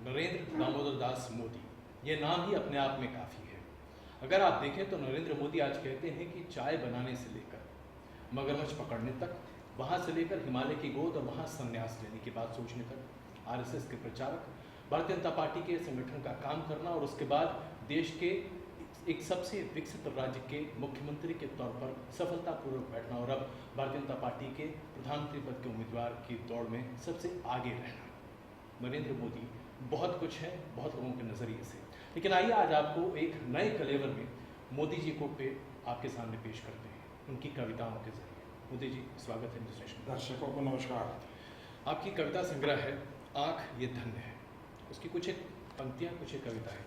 नरेंद्र दामोदर दास मोदी, ये नाम ही अपने आप में काफ़ी है। अगर आप देखें तो नरेंद्र मोदी आज कहते हैं कि चाय बनाने से लेकर मगरमच्छ पकड़ने तक, वहाँ से लेकर हिमालय की गोद और वहाँ संन्यास लेने की बात सोचने तक, आरएसएस के प्रचारक, भारतीय जनता पार्टी के संगठन का काम करना और उसके बाद देश के एक सबसे विकसित राज्य के मुख्यमंत्री के तौर पर सफलतापूर्वक बैठना और अब भारतीय जनता पार्टी के प्रधानमंत्री पद के उम्मीदवार की दौड़ में सबसे आगे रहना। नरेंद्र मोदी बहुत कुछ है बहुत लोगों के नज़रिए से, लेकिन आइए आज आपको एक नए कलेवर में मोदी जी को आपके सामने पेश करते हैं उनकी कविताओं के जरिए। मोदी जी, स्वागत है सेशन। दर्शकों को नमस्कार। आपकी कविता संग्रह है आँख ये धन्य है, उसकी कुछ एक पंक्तियाँ, कुछ एक कविता है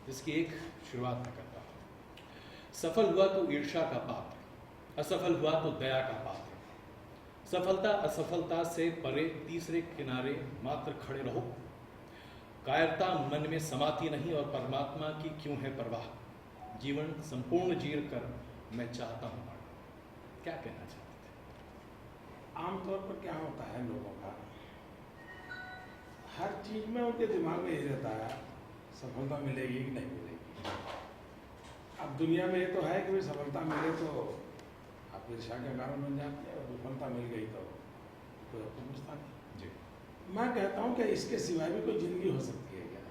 जिसकी एक शुरुआत मैं करता हूँ। सफल हुआ तो ईर्ष्या का पात्र, असफल हुआ तो दया का पात्र, सफलता असफलता से परे तीसरे किनारे मात्र खड़े रहो। कायरता मन में समाती नहीं और परमात्मा की क्यों है परवाह, जीवन संपूर्ण जीर कर मैं चाहता हूँ मरना। क्या कहना चाहते थे? आमतौर पर क्या होता है लोगों का, हर चीज में उनके दिमाग में ये रहता है सफलता मिलेगी कि नहीं मिलेगी। अब दुनिया में ये तो है कि भाई सफलता मिले तो आप ईर्ष्या के कारण बन जाते हैं और विफलता मिल गई तो कोई समझता नहीं। जी, मैं कहता हूँ कि इसके सिवाय भी कोई जिंदगी हो सकती है क्या?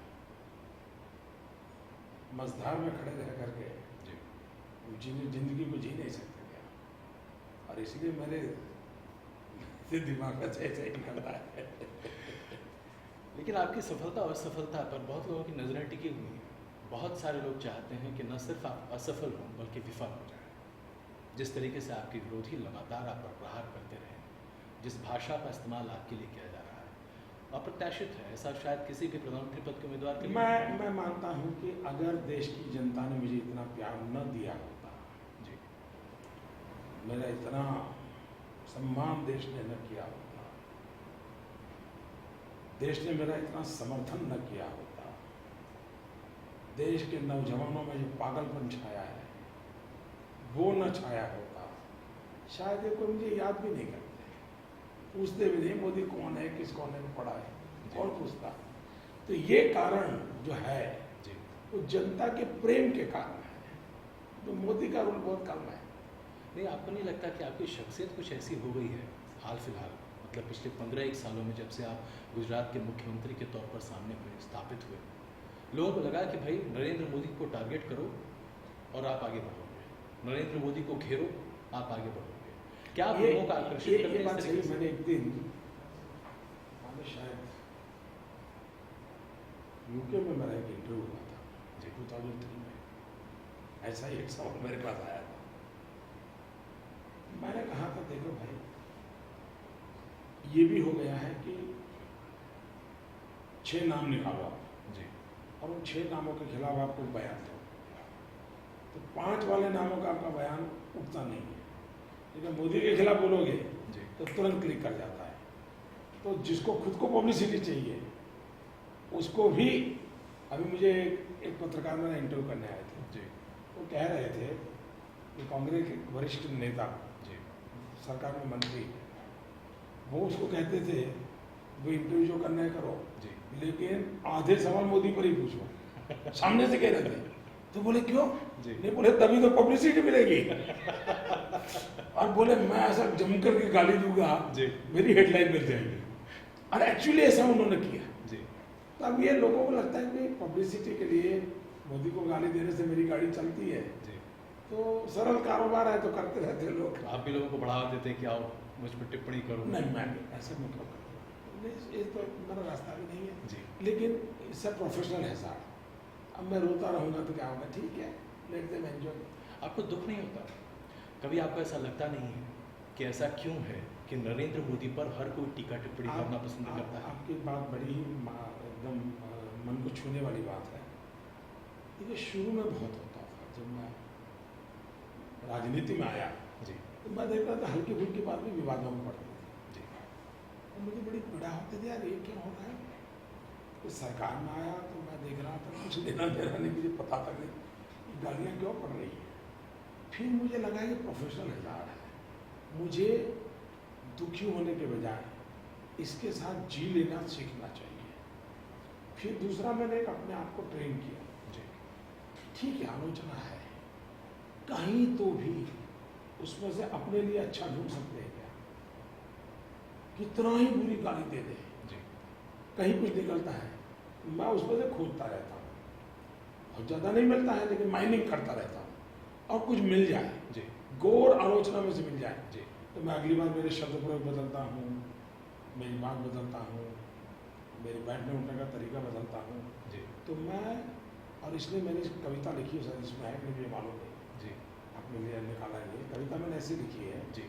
मझधार में खड़े रह करके जिंदगी को जी नहीं सकते क्या? और इसलिए मेरे दिमाग का ऐसे ही निकलता है। लेकिन आपकी सफलता और असफलता पर बहुत लोगों की नजरें टिकी हुई हैं। बहुत सारे लोग चाहते हैं कि न सिर्फ आप असफल हों बल्कि विफल हो जाएं। जिस तरीके से आपके विरोधी लगातार आप पर प्रहार करते रहे, जिस भाषा का इस्तेमाल आपके लिए किया जा रहा है, अप्रत्याशित है। ऐसा शायद किसी भी प्रधानमंत्री पद के उम्मीदवार के लिए मैं मानता हूं कि अगर देश की जनता ने मुझे इतना प्यार न दिया होता, जी, मेरा इतना सम्मान देश ने न किया होता, देश ने मेरा इतना समर्थन न किया होता, देश के नौजवानों में जो पागलपन छाया है वो न छाया होता, शायद ये कोई मुझे याद भी नहीं करते, पूछते भी नहीं मोदी कौन है, किस कोने में पड़ा है, कौन पूछता। तो ये कारण जो है जी, वो जनता के प्रेम के कारण है। तो मोदी का रोल बहुत कम है। नहीं, आपको नहीं लगता कि आपकी शख्सियत कुछ ऐसी हो गई है हाल फिलहाल, मतलब पिछले 15-1 सालों में जब से आप गुजरात के मुख्यमंत्री के तौर पर सामने हुए, स्थापित हुए, लोगों को लगा कि भाई नरेंद्र मोदी को टारगेट करो और आप आगे बढ़ोगे, नरेंद्र मोदी को घेरो आप आगे बढ़ोगे। क्या आप लोगों का आकर्षित करते हैं इस तरीके से? मैंने एक दिन शायद यूके में मेरा एक इंटरव्यू हुआ था 2003 में, ऐसा ही एक सवाल मेरे पास आया था। मैंने कहा था देखो भाई, ये भी हो गया है कि 6 नाम निकालो आप जी, और उन 6 नामों के खिलाफ आपको बयान दो, तो 5 वाले नामों का आपका बयान उठता नहीं है, लेकिन मोदी के खिलाफ बोलोगे जी, तो तुरंत क्लिक कर जाता है। तो जिसको खुद को पब्लिसिटी चाहिए उसको भी, अभी मुझे एक पत्रकार मेरा इंटरव्यू करने आए थे, जी, वो कह रहे थे कि कांग्रेस के वरिष्ठ नेता, जी, सरकार में मंत्री, वो उसको कहते थे वो इंटरव्यू जो करना है करो, जी, लेकिन आधे सवाल मोदी पर ही पूछो। सामने से कह रहे थे, तो बोले क्यों? जी, नहीं, बोले तभी तो पब्लिसिटी मिलेगी। और बोले मैं ऐसा जम करके गाली दूंगा, जी, मेरी हेडलाइन मिल जाएगी। और एक्चुअली ऐसा उन्होंने किया। जी, तो अब ये लोगों को लगता है कि पब्लिसिटी के लिए मोदी को गाली देने से मेरी गाड़ी चलती है, जी। तो सरल कारोबार है तो करते रहते हैं लोग। आप भी लोगों को बढ़ावा देते हैं कि आओ मुझ पर टिप्पणी करो। नहीं, मैं ऐसा मतलब करता, ये तो मेरा रास्ता भी नहीं है। जी, लेकिन इससे प्रोफेशनल है साहब। अब मैं रोता रहूंगा तो क्या होगा? ठीक है, लेट देम एंजॉय। आपको दुख नहीं होता? कभी आपको ऐसा लगता नहीं है कि ऐसा क्यों है कि नरेंद्र मोदी पर हर कोई टीका टिप्पणी करना पसंद करता है? आपकी बात बड़ी ही एकदम मन को छूने वाली बात है। देखिए, शुरू में बहुत होता था, जब मैं राजनीति में आया जी, तो मैं देख रहा था हल्की फुल्की बात भी विवादों में पड़ती थी, जी, और मुझे बड़ी पीड़ा होती थी, यार ये क्या हो रहा है। तो सरकार में आया तो मैं देख रहा था कुछ लेना देना नहीं, मुझे पता था नहीं ये गालियाँ क्यों पड़ रही है। फिर मुझे लगा ये प्रोफेशनल हजार है, मुझे दुखी होने के बजाय इसके साथ जी लेना सीखना चाहिए। फिर दूसरा मैंने एक अपने आप को ट्रेन किया, जी ठीक है आलोचना है, कहीं तो भी उसमें से अपने लिए अच्छा ढूंढ सकते हैं क्या? कितना ही बुरी गाली दे दे, जी कहीं कुछ निकलता है, मैं उसमें से खोदता रहता हूँ। बहुत ज़्यादा नहीं मिलता है लेकिन माइनिंग करता रहता हूँ, और कुछ मिल जाए, जी गौर आलोचना में से मिल जाए, जी तो मैं अगली बार मेरे शब्द प्रयोग बदलता हूँ, मेरी बात बदलता हूँ, मेरे बैठने उठने का तरीका बदलता हूँ। जी तो मैं, और इसलिए मैंने कविता लिखी है, सर इसमें है कि मुझे मालूम नहीं, जी आपने लिए निकाला है, ये कविता मैंने ऐसे लिखी है, जी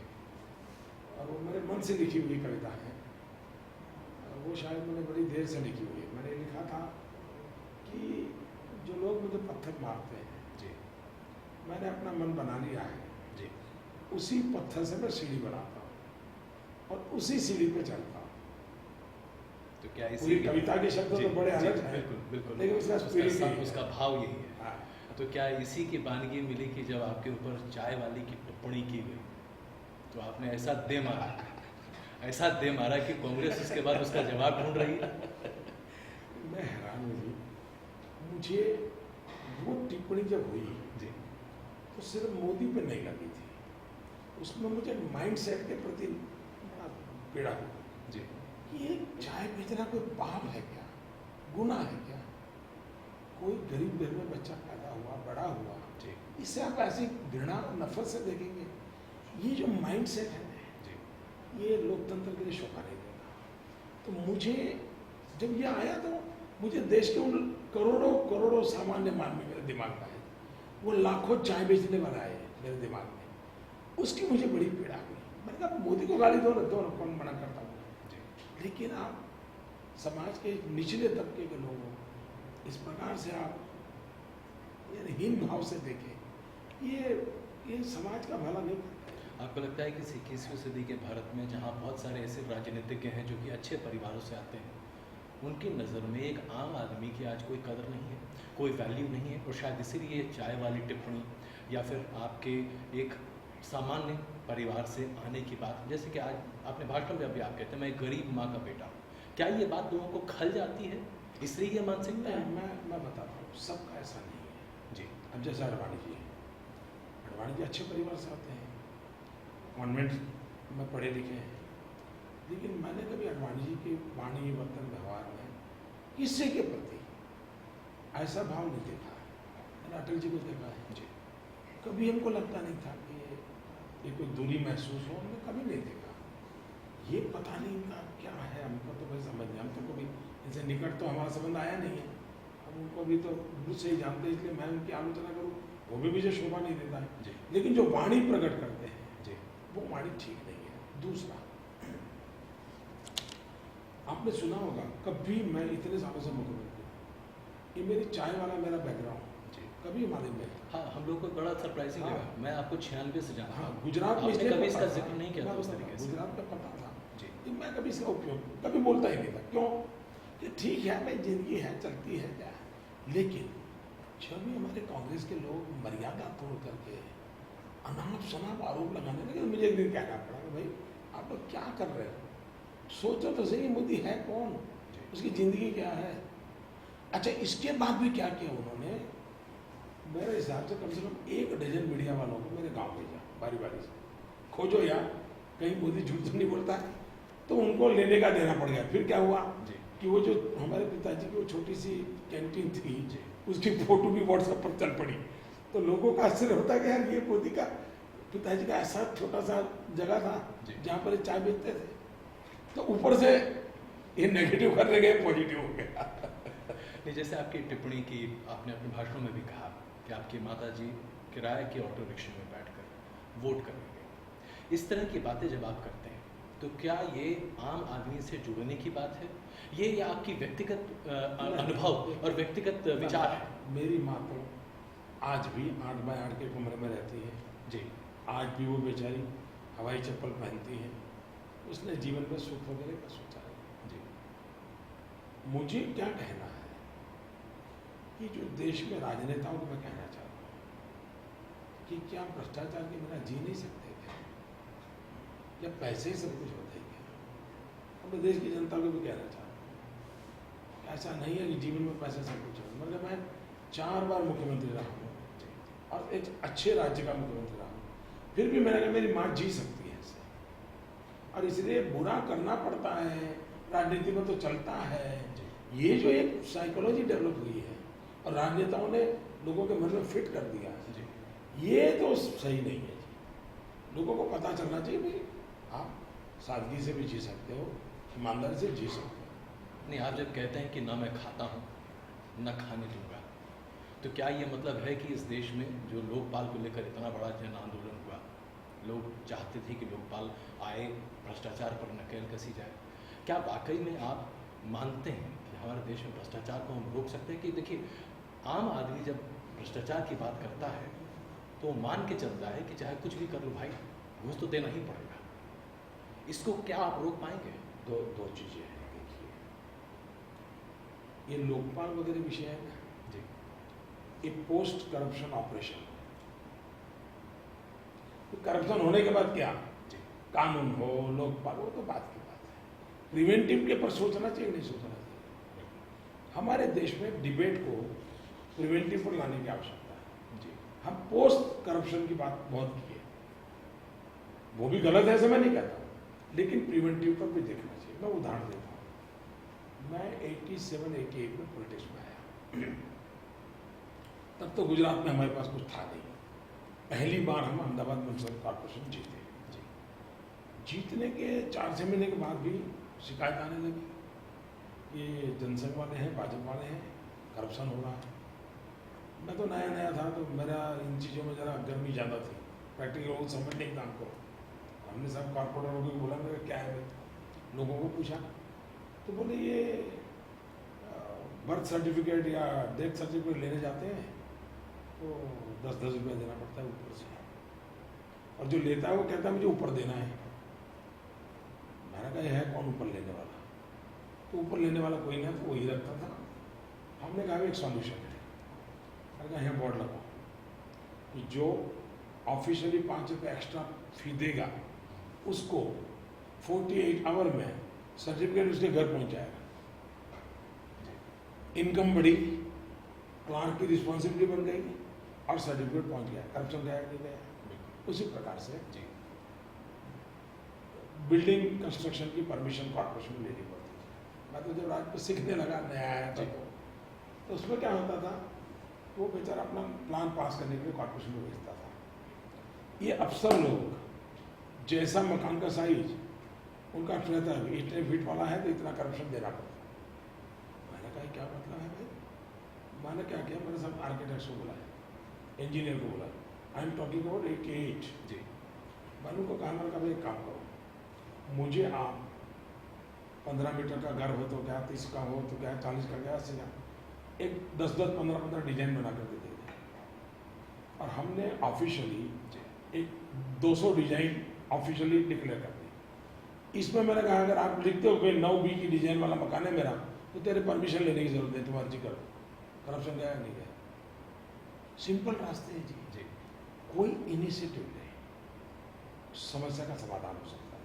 और वो मेरे मन से लिखी हुई कविता है। वो शायद मैंने बड़ी देर से लिखी हुई है। मैंने लिखा था कि जो लोग मुझे पत्थर मारते हैं, जी मैंने अपना मन बना लिया है, जी उसी पत्थर से मैं सीढ़ी बनाता हूँ और उसी सीढ़ी पे चलता हूँ। तो क्या इसी पूरी कविता के शब्द तो बड़े अलग हैं, बिल्कुल बिल्कुल, लेकिन उसका भाव यही है। हाँ, तो क्या इसी की बानगी मिली कि जब आपके ऊपर चाय वाली की टिप्पणी की गई तो आपने ऐसा दे मारा कि कांग्रेस उसके बाद उसका जवाब ढूंढ रही है? मैं हैरान हूँ जी। मुझे वो टिप्पणी जब हुई जी तो सिर्फ मोदी पे नहीं लगी थी, उसमें मुझे माइंडसेट के प्रति बड़ा पीड़ा हुआ जी कि ये चाय बेचना कोई पाप है क्या, गुनाह है क्या? कोई गरीब घर में बच्चा पैदा हुआ, बड़ा हुआ, जी इससे आप ऐसी घृणा और नफरत से देखेंगे? ये जो माइंडसेट है, जी ये लोकतंत्र के लिए शोभा नहीं देगा। तो मुझे जब ये आया तो मुझे देश के उन करोड़ों करोड़ों सामान्य मानवी मेरे दिमाग में आए, वो लाखों चाय बेचने वाला आए मेरे दिमाग में, उसकी मुझे बड़ी पीड़ा हुई। मैंने कहा मोदी को गाली दो ना, कौन मना करता हूँ, जी लेकिन आप समाज के निचले तबके के लोगों इस प्रकार से आप हीन भाव से देखें, ये समाज का भला नहीं करता है। आपको लगता है कि 21वीं सदी के भारत में जहाँ बहुत सारे ऐसे राजनीतिज्ञ हैं जो कि अच्छे परिवारों से आते हैं, उनकी नज़र में एक आम आदमी की आज कोई कदर नहीं है, कोई वैल्यू नहीं है, और शायद इसीलिए चाय वाली टिप्पणी या फिर आपके एक सामान्य परिवार से आने की बात, जैसे कि आज आपने भाषण में अभी आप कहते हैं मैं एक गरीब माँ का बेटा हूँ, क्या ये बात लोगों को खल जाती है? इसलिए ये मानसिकता है? मैं बताता हूँ, सबका ऐसा नहीं है जी अब जैसे अडवाणी जी हैं, अडवाणी जी अच्छे परिवार से आते हैं, कॉन्वेंट में पढ़े लिखे हैं, लेकिन मैंने कभी अडवाणी जी की वाणी वर्तन व्यवहार में किसी के प्रति ऐसा भाव नहीं देखा। मैंने अटल जी को देखा है जी कभी हमको लगता नहीं था कि ये कोई दूरी महसूस हो, हमने कभी नहीं देखा। ये पता नहीं इनका क्या है, हमको तो भाई समझ नहीं, हम तो कभी इनसे निकट तो हमारा संबंध आया नहीं है, हम उनको भी तो दूर से ही जानते हैं, इसलिए मैं उनकी आलोचना करूँ वो भी मुझे शोभा नहीं देता है। जी लेकिन जो वाणी प्रकट करते हैं जी वो वाणी ठीक नहीं है। दूसरा, आपने सुना होगा, कभी मैं इतने सालों से मुख्यमंत्री, ये मेरी चाय वाला मेरा बैकग्राउंड जी कभी मालूम नहीं। हाँ, हम लोग को बड़ा सरप्राइजिंग हाँ। लगा। मैं आपको 96 से जानता हाँ, हूँ। गुजरात में आपने इसलिए कभी पता इसका था, जिक्र नहीं किया था मैं उस बताता तरीके हूँ, से। गुजरात में पता था जी कि मैं कभी इसका उपयोग कभी बोलता ही नहीं था। क्यों? कि ठीक है भाई, जिंदगी है, चलती है, क्या है। लेकिन जब भी हमारे कांग्रेस के लोग मर्यादा तोड़ करके अनाप शनाप आरोप लगाने लगे, मुझे एक दिन कहना पड़ा कि भाई आप लोग क्या कर रहे हो, सोचो तो सही, मोदी है कौन, उसकी जिंदगी क्या है। अच्छा, इसके बाद भी क्या किया उन्होंने, मेरे हिसाब से कम 1 डजन मीडिया वालों को मेरे गांव भेजा, बारी बारी से, खोजो यार कहीं मोदी झूठ तो नहीं बोलता है। तो उनको लेने का देना पड़ गया। फिर क्या हुआ जी कि वो जो हमारे पिताजी की वो छोटी सी कैंटीन थी, जी उसकी फोटो भी व्हाट्सएप पर चल पड़ी। तो लोगों का आश्चर्य होता कि यार ये मोदी का पिताजी का ऐसा छोटा सा जगह था जी। जहाँ पर ये चाय बेचते थे। तो ऊपर से ये नेगेटिव करने गए, पॉजिटिव हो गया। नहीं, जैसे आपकी टिप्पणी की, आपने अपने भाषणों में भी कहा कि आपकी माता जी किराए के ऑटो रिक्शे में बैठकर वोट करने गए। इस तरह की बातें जब आप करते हैं तो क्या ये आम आदमी से जुड़ने की बात है, ये या आपकी व्यक्तिगत अनुभव और व्यक्तिगत विचार है? मेरी माँ तो आज भी 8 बाय 8 के कमरे में रहती है जी आज भी वो बेचारी हवाई चप्पल पहनती है। उसने जीवन में सुख वगैरह का सोचा है। जी मुझे क्या कहना है कि जो देश में राजनेताओं को मैं कहना चाहता हूँ कि क्या भ्रष्टाचार के बिना जी नहीं सकते क्या? या पैसे ही सब कुछ होते हैं क्या? अपने देश की जनता को भी कहना चाहता हूँ ऐसा नहीं है कि जीवन में पैसा सब कुछ है। मतलब मैं 4 बार मुख्यमंत्री रहा हूँ और एक अच्छे राज्य का मुख्यमंत्री रहा हूँ, फिर भी मैंने कहा मेरी माँ जी सकती है ऐसे, और इसलिए बुरा करना पड़ता है, राजनीति में तो चलता है। ये जो एक साइकोलॉजी डेवलप हुई है और राजनेताओं ने लोगों के मन में फिट कर दिया है, ये तो सही नहीं है जी। लोगों को पता चलना चाहिए भाई आप सादगी से भी जी सकते हो, ईमानदारी से जी सकते हो। नहीं, आप जब कहते हैं कि ना मैं खाता हूँ न खाने दूंगा, तो क्या ये मतलब है कि इस देश में जो लोकपाल को लेकर इतना बड़ा जन आंदोलन हुआ, लोग चाहते थे कि लोकपाल आए, भ्रष्टाचार पर नकेल कसी जाए, क्या वाकई में आप मानते हैं कि हमारे देश में भ्रष्टाचार को हम रोक सकते हैं? कि देखिए, आम आदमी जब भ्रष्टाचार की बात करता है तो मान के चलता है कि चाहे कुछ भी कर लो भाई, घूस तो देना ही पड़ेगा। इसको क्या आप रोक पाएंगे? दो चीजें हैं। देखिए, ये लोकपाल वगैरह विषय है ना जी, ये पोस्ट करप्शन ऑपरेशन है। तो करप्शन होने के बाद क्या जी, कानून हो, लोकपाल हो, तो बात की बात है। प्रिवेंटिव के पर सोचना चाहिए, नहीं सोचना चाहिए। हमारे देश में डिबेट को प्रिवेंटिव पर लाने की आवश्यकता है जी, हम पोस्ट करप्शन की बात बहुत की है, वो भी गलत है ऐसे मैं नहीं कहता, लेकिन प्रिवेंटिव पर भी देखना चाहिए। मैं उदाहरण देता हूँ, मैं 87-88 में पॉलिटिक्स में आया, तब तो गुजरात में हमारे पास कुछ था नहीं। पहली बार हम अहमदाबाद म्युनिसिपल कॉर्पोरेशन जीते। जीतने के 4-6 महीने के बाद भी शिकायत आने लगी, ये जनसंघ वाले हैं, भाजपा वाले हैं, करप्शन हो रहा है। मैं तो नया नया था, तो मेरा इन चीज़ों में ज़रा गर्मी ज़्यादा थी, प्रैक्टिकल लोग समझ नहीं था हमको। हमने सब कॉर्पोरेटरों को बोला, मेरा क्या है, लोगों को पूछा तो बोले ये बर्थ सर्टिफिकेट या डेथ सर्टिफिकेट लेने जाते हैं तो 10-10 रुपये देना पड़ता है ऊपर से, और जो लेता है वो कहता है मुझे ऊपर देना है। मैंने कहा है कौन ऊपर लेने वाला, तो ऊपर लेने वाला कोई नहीं, तो वही रखता था। हमने कहा एक सॉल्यूशन है, मैंने कहा यहाँ बोर्ड लगाओ कि जो ऑफिशियली 5 रुपये एक्स्ट्रा फी देगा उसको 48 आवर में सर्टिफिकेट उसके घर पहुँच जाएगा। इनकम बढ़ी, क्लार्क की रिस्पॉन्सिबिलिटी बन गई और सर्टिफिकेट पहुँच गया, करप्शन गया नहीं गया। उसी प्रकार से जी, बिल्डिंग कंस्ट्रक्शन की परमिशन कॉर्पोरेशन में लेनी पड़ती थी। मैं तो जब राज पर सीखने लगा, नया आया था, तो उसमें क्या होता था, वो बेचारा अपना प्लान पास करने के लिए कॉर्पोरेशन में भेजता था। ये अफसर लोग जैसा मकान का साइज उनका रहता है, इतने फीट वाला है तो इतना करप्शन देना पड़ता। मैंने कहा क्या मतलब है भाई? मैंने क्या किया, मैंने सब आर्किटेक्ट्स को बुलाया, इंजीनियर को बुलाया, आई एम टॉकिंग अबाउट 88। जी, मैंने उनको कहा, मैंने कहा भाई एक काम करो, मुझे आप 15 मीटर का घर हो तो क्या, 30 का हो तो क्या, 40 का क्या, 80 का, एक 10-10, 15-15 डिजाइन बना करके दे दें। और हमने ऑफिशियली एक 200 डिजाइन ऑफिशियली डिक्लेयर कर दी। इसमें मैंने कहा अगर आप लिखते हो कि 9B की डिजाइन वाला मकान है मेरा, तो तेरे परमिशन लेने की जरूरत नहीं, तुम्हारी जी करो, करप्शन गया नहीं गया। सिंपल रास्ते हैं जी, जी, कोई इनिशिएटिव नहीं, समस्या का समाधान हो सकता है।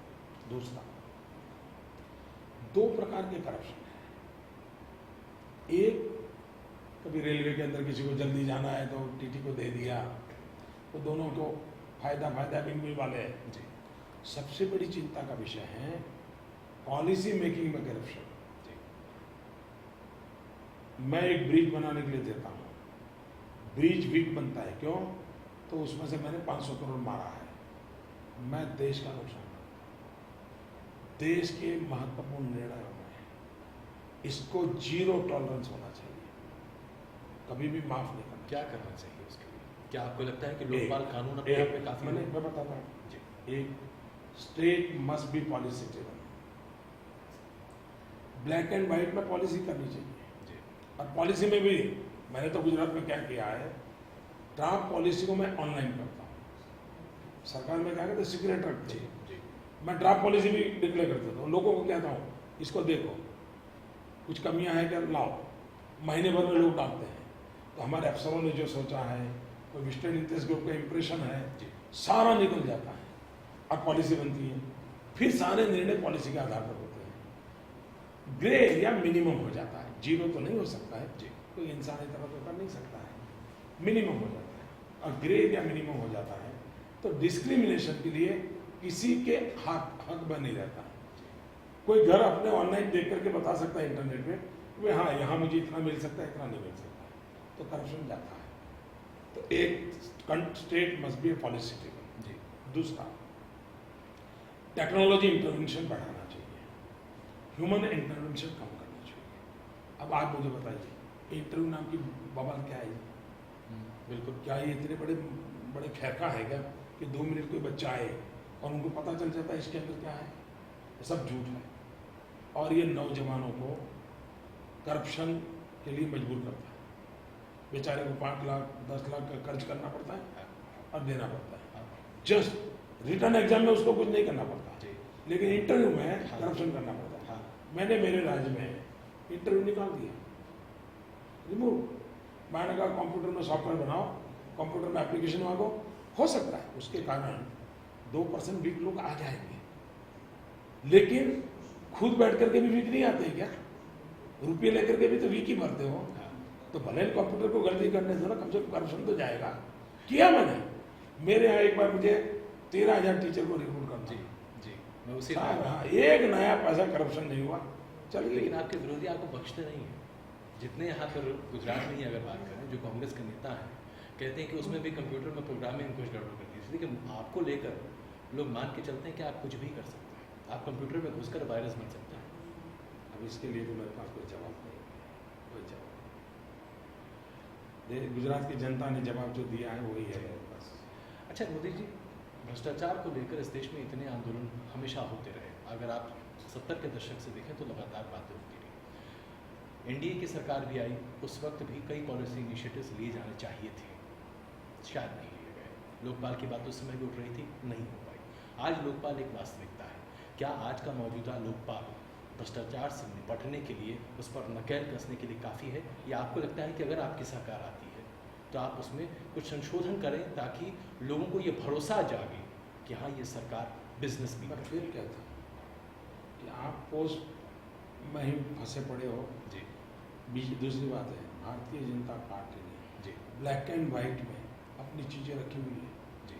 दूसरा, 2 प्रकार के करप्शन है। एक, कभी रेलवे के अंदर किसी को जल्दी जाना है तो टीटी को दे दिया, तो दोनों को फायदा मिल वाले हैं। जी, सबसे बड़ी चिंता का विषय है पॉलिसी मेकिंग में करप्शन। जी, मैं एक ब्रिज बनाने के लिए देता हूँ, ब्रिज वीक बनता है, क्यों? तो उसमें से मैंने 500 करोड़ मारा है, मैं देश का नुकसान करता हूँ। देश के महत्वपूर्ण निर्णयों में इसको 0 टॉलरेंस होना चाहिए, कभी भी माफ नहीं करना। क्या करना चाहिए उसके लिए? क्या आपको लगता है कि लोकपाल कानून अपने आप में काफी? मैं बताता हूँ जी, एक, state must be policy driven, black and white में पॉलिसी करनी चाहिए। जी, और पॉलिसी में भी मैंने तो गुजरात में क्या किया है, ड्राफ्ट पॉलिसी को मैं ऑनलाइन करता हूँ। सरकार में क्या कहते सीक्रेट रखते जी, हैं, जी, मैं ड्राफ्ट पॉलिसी भी डिक्लेयर कर देता हूँ। लोगों को कहता हूँ इसको देखो, कुछ कमियां हैं क्या, लाओ। महीने भर में लोग डालते हैं, तो हमारे अफसरों ने जो सोचा है, कोई विस्टेड इंटरेस्ट ग्रुप का इंप्रेशन है, जी, सारा निकल जाता है और पॉलिसी बनती है। फिर सारे निर्णय पॉलिसी के आधार पर होते हैं। ग्रे एरिया मिनिमम हो जाता है, जीरो तो नहीं हो सकता है, जी। कोई इंसान इतना तो कर नहीं सकता है, मिनिमम हो जाता है। और ग्रे एरिया मिनिमम हो जाता है तो डिस्क्रिमिनेशन के लिए किसी के हक में नहीं रहता है। कोई घर अपने ऑनलाइन देख करके बता सकता है इंटरनेट पे कि हाँ यहाँ मुझे इतना मिल सकता है, इतना नहीं मिल सकता है, तो करप्शन जाता है। तो एक स्टेट मस्ट बी पॉलिसी। जी। दूसरा, टेक्नोलॉजी इंटरवेंशन बढ़ाना चाहिए, ह्यूमन इंटरवेंशन कम करना चाहिए। अब आप मुझे बताइए, इंटरव्यू नाम की बवाल क्या है? बिल्कुल। क्या ये इतने बड़े बड़े खैरखा है क्या कि 2 मिनट कोई बच्चा आए और उनको पता चल जाता है इसके अंदर क्या है? ये सब झूठ है और ये नौजवानों को करप्शन के लिए मजबूर करता है। बेचारे को 5 लाख 10 लाख का कर्ज करना पड़ता है और देना पड़ता है। जस्ट रिटर्न एग्जाम में उसको कुछ नहीं करना पड़ता, लेकिन इंटरव्यू में करप्शन करना पड़ता है। मैंने मेरे राज्य में इंटरव्यू निकाल दिया, रिमूव। मैंने कहा कंप्यूटर में सॉफ्टवेयर बनाओ, कंप्यूटर में एप्लीकेशन मांगो, हो सकता है उसके कारण 2% वीक लोग आ जाएंगे, लेकिन खुद बैठ करके भी वीक नहीं आते हैं क्या? रुपये लेकर के भी तो वीक ही भरते हो। तो भले कंप्यूटर को गलती करने दो ना, कम से कम करप्शन तो जाएगा। किया मैंने, मेरे यहाँ एक बार मुझे 13,000 टीचर को रिक्रूट करना। जी जी, मैं उसी एक नया पैसा करप्शन नहीं हुआ। चलिए, लेकिन आपके विरोधी आपको बख्शते नहीं है। जितने यहाँ पर गुजरात में ही अगर बात करें, जो कांग्रेस के नेता हैं, कहते हैं कि उसमें भी कंप्यूटर में प्रोग्रामिंग कुछ गड़बड़ कर दी। लेकिन आपको लेकर लोग मान के चलते हैं कि आप कुछ भी कर सकते हैं, आप कंप्यूटर में घुसकर वायरस बन सकते हैं। अब इसके लिए तो मेरे पास कोई जवाब नहीं, कोई जवाब। गुजरात की जनता ने जवाब जो दिया है वही है मेरे पास। अच्छा मोदी जी, भ्रष्टाचार को लेकर इस देश में इतने आंदोलन हमेशा होते रहे। अगर आप 70 के दशक से देखें तो लगातार बातें होती रही। एनडीए की सरकार भी आई, उस वक्त भी कई पॉलिसी इनिशिएटिव्स लिए जाने चाहिए थे, शायद नहीं लिए गए। लोकपाल की बात उस समय भी उठ रही थी, नहीं हो पाई। आज लोकपाल एक वास्तविकता है। क्या आज का मौजूदा लोकपाल भ्रष्टाचार से निपटने के लिए, उस पर नकेल कसने के लिए काफ़ी है, या आपको लगता है कि अगर आपकी सरकार आती है तो आप उसमें कुछ संशोधन करें ताकि लोगों को ये भरोसा जागे कि हाँ ये सरकार बिजनेस भी पर कर फिर क्या था कि आप पोस्ट में ही फंसे पड़े हो। जी दूसरी बात है, भारतीय जनता पार्टी ने जी ब्लैक एंड वाइट में अपनी चीज़ें रखी हुई है। जी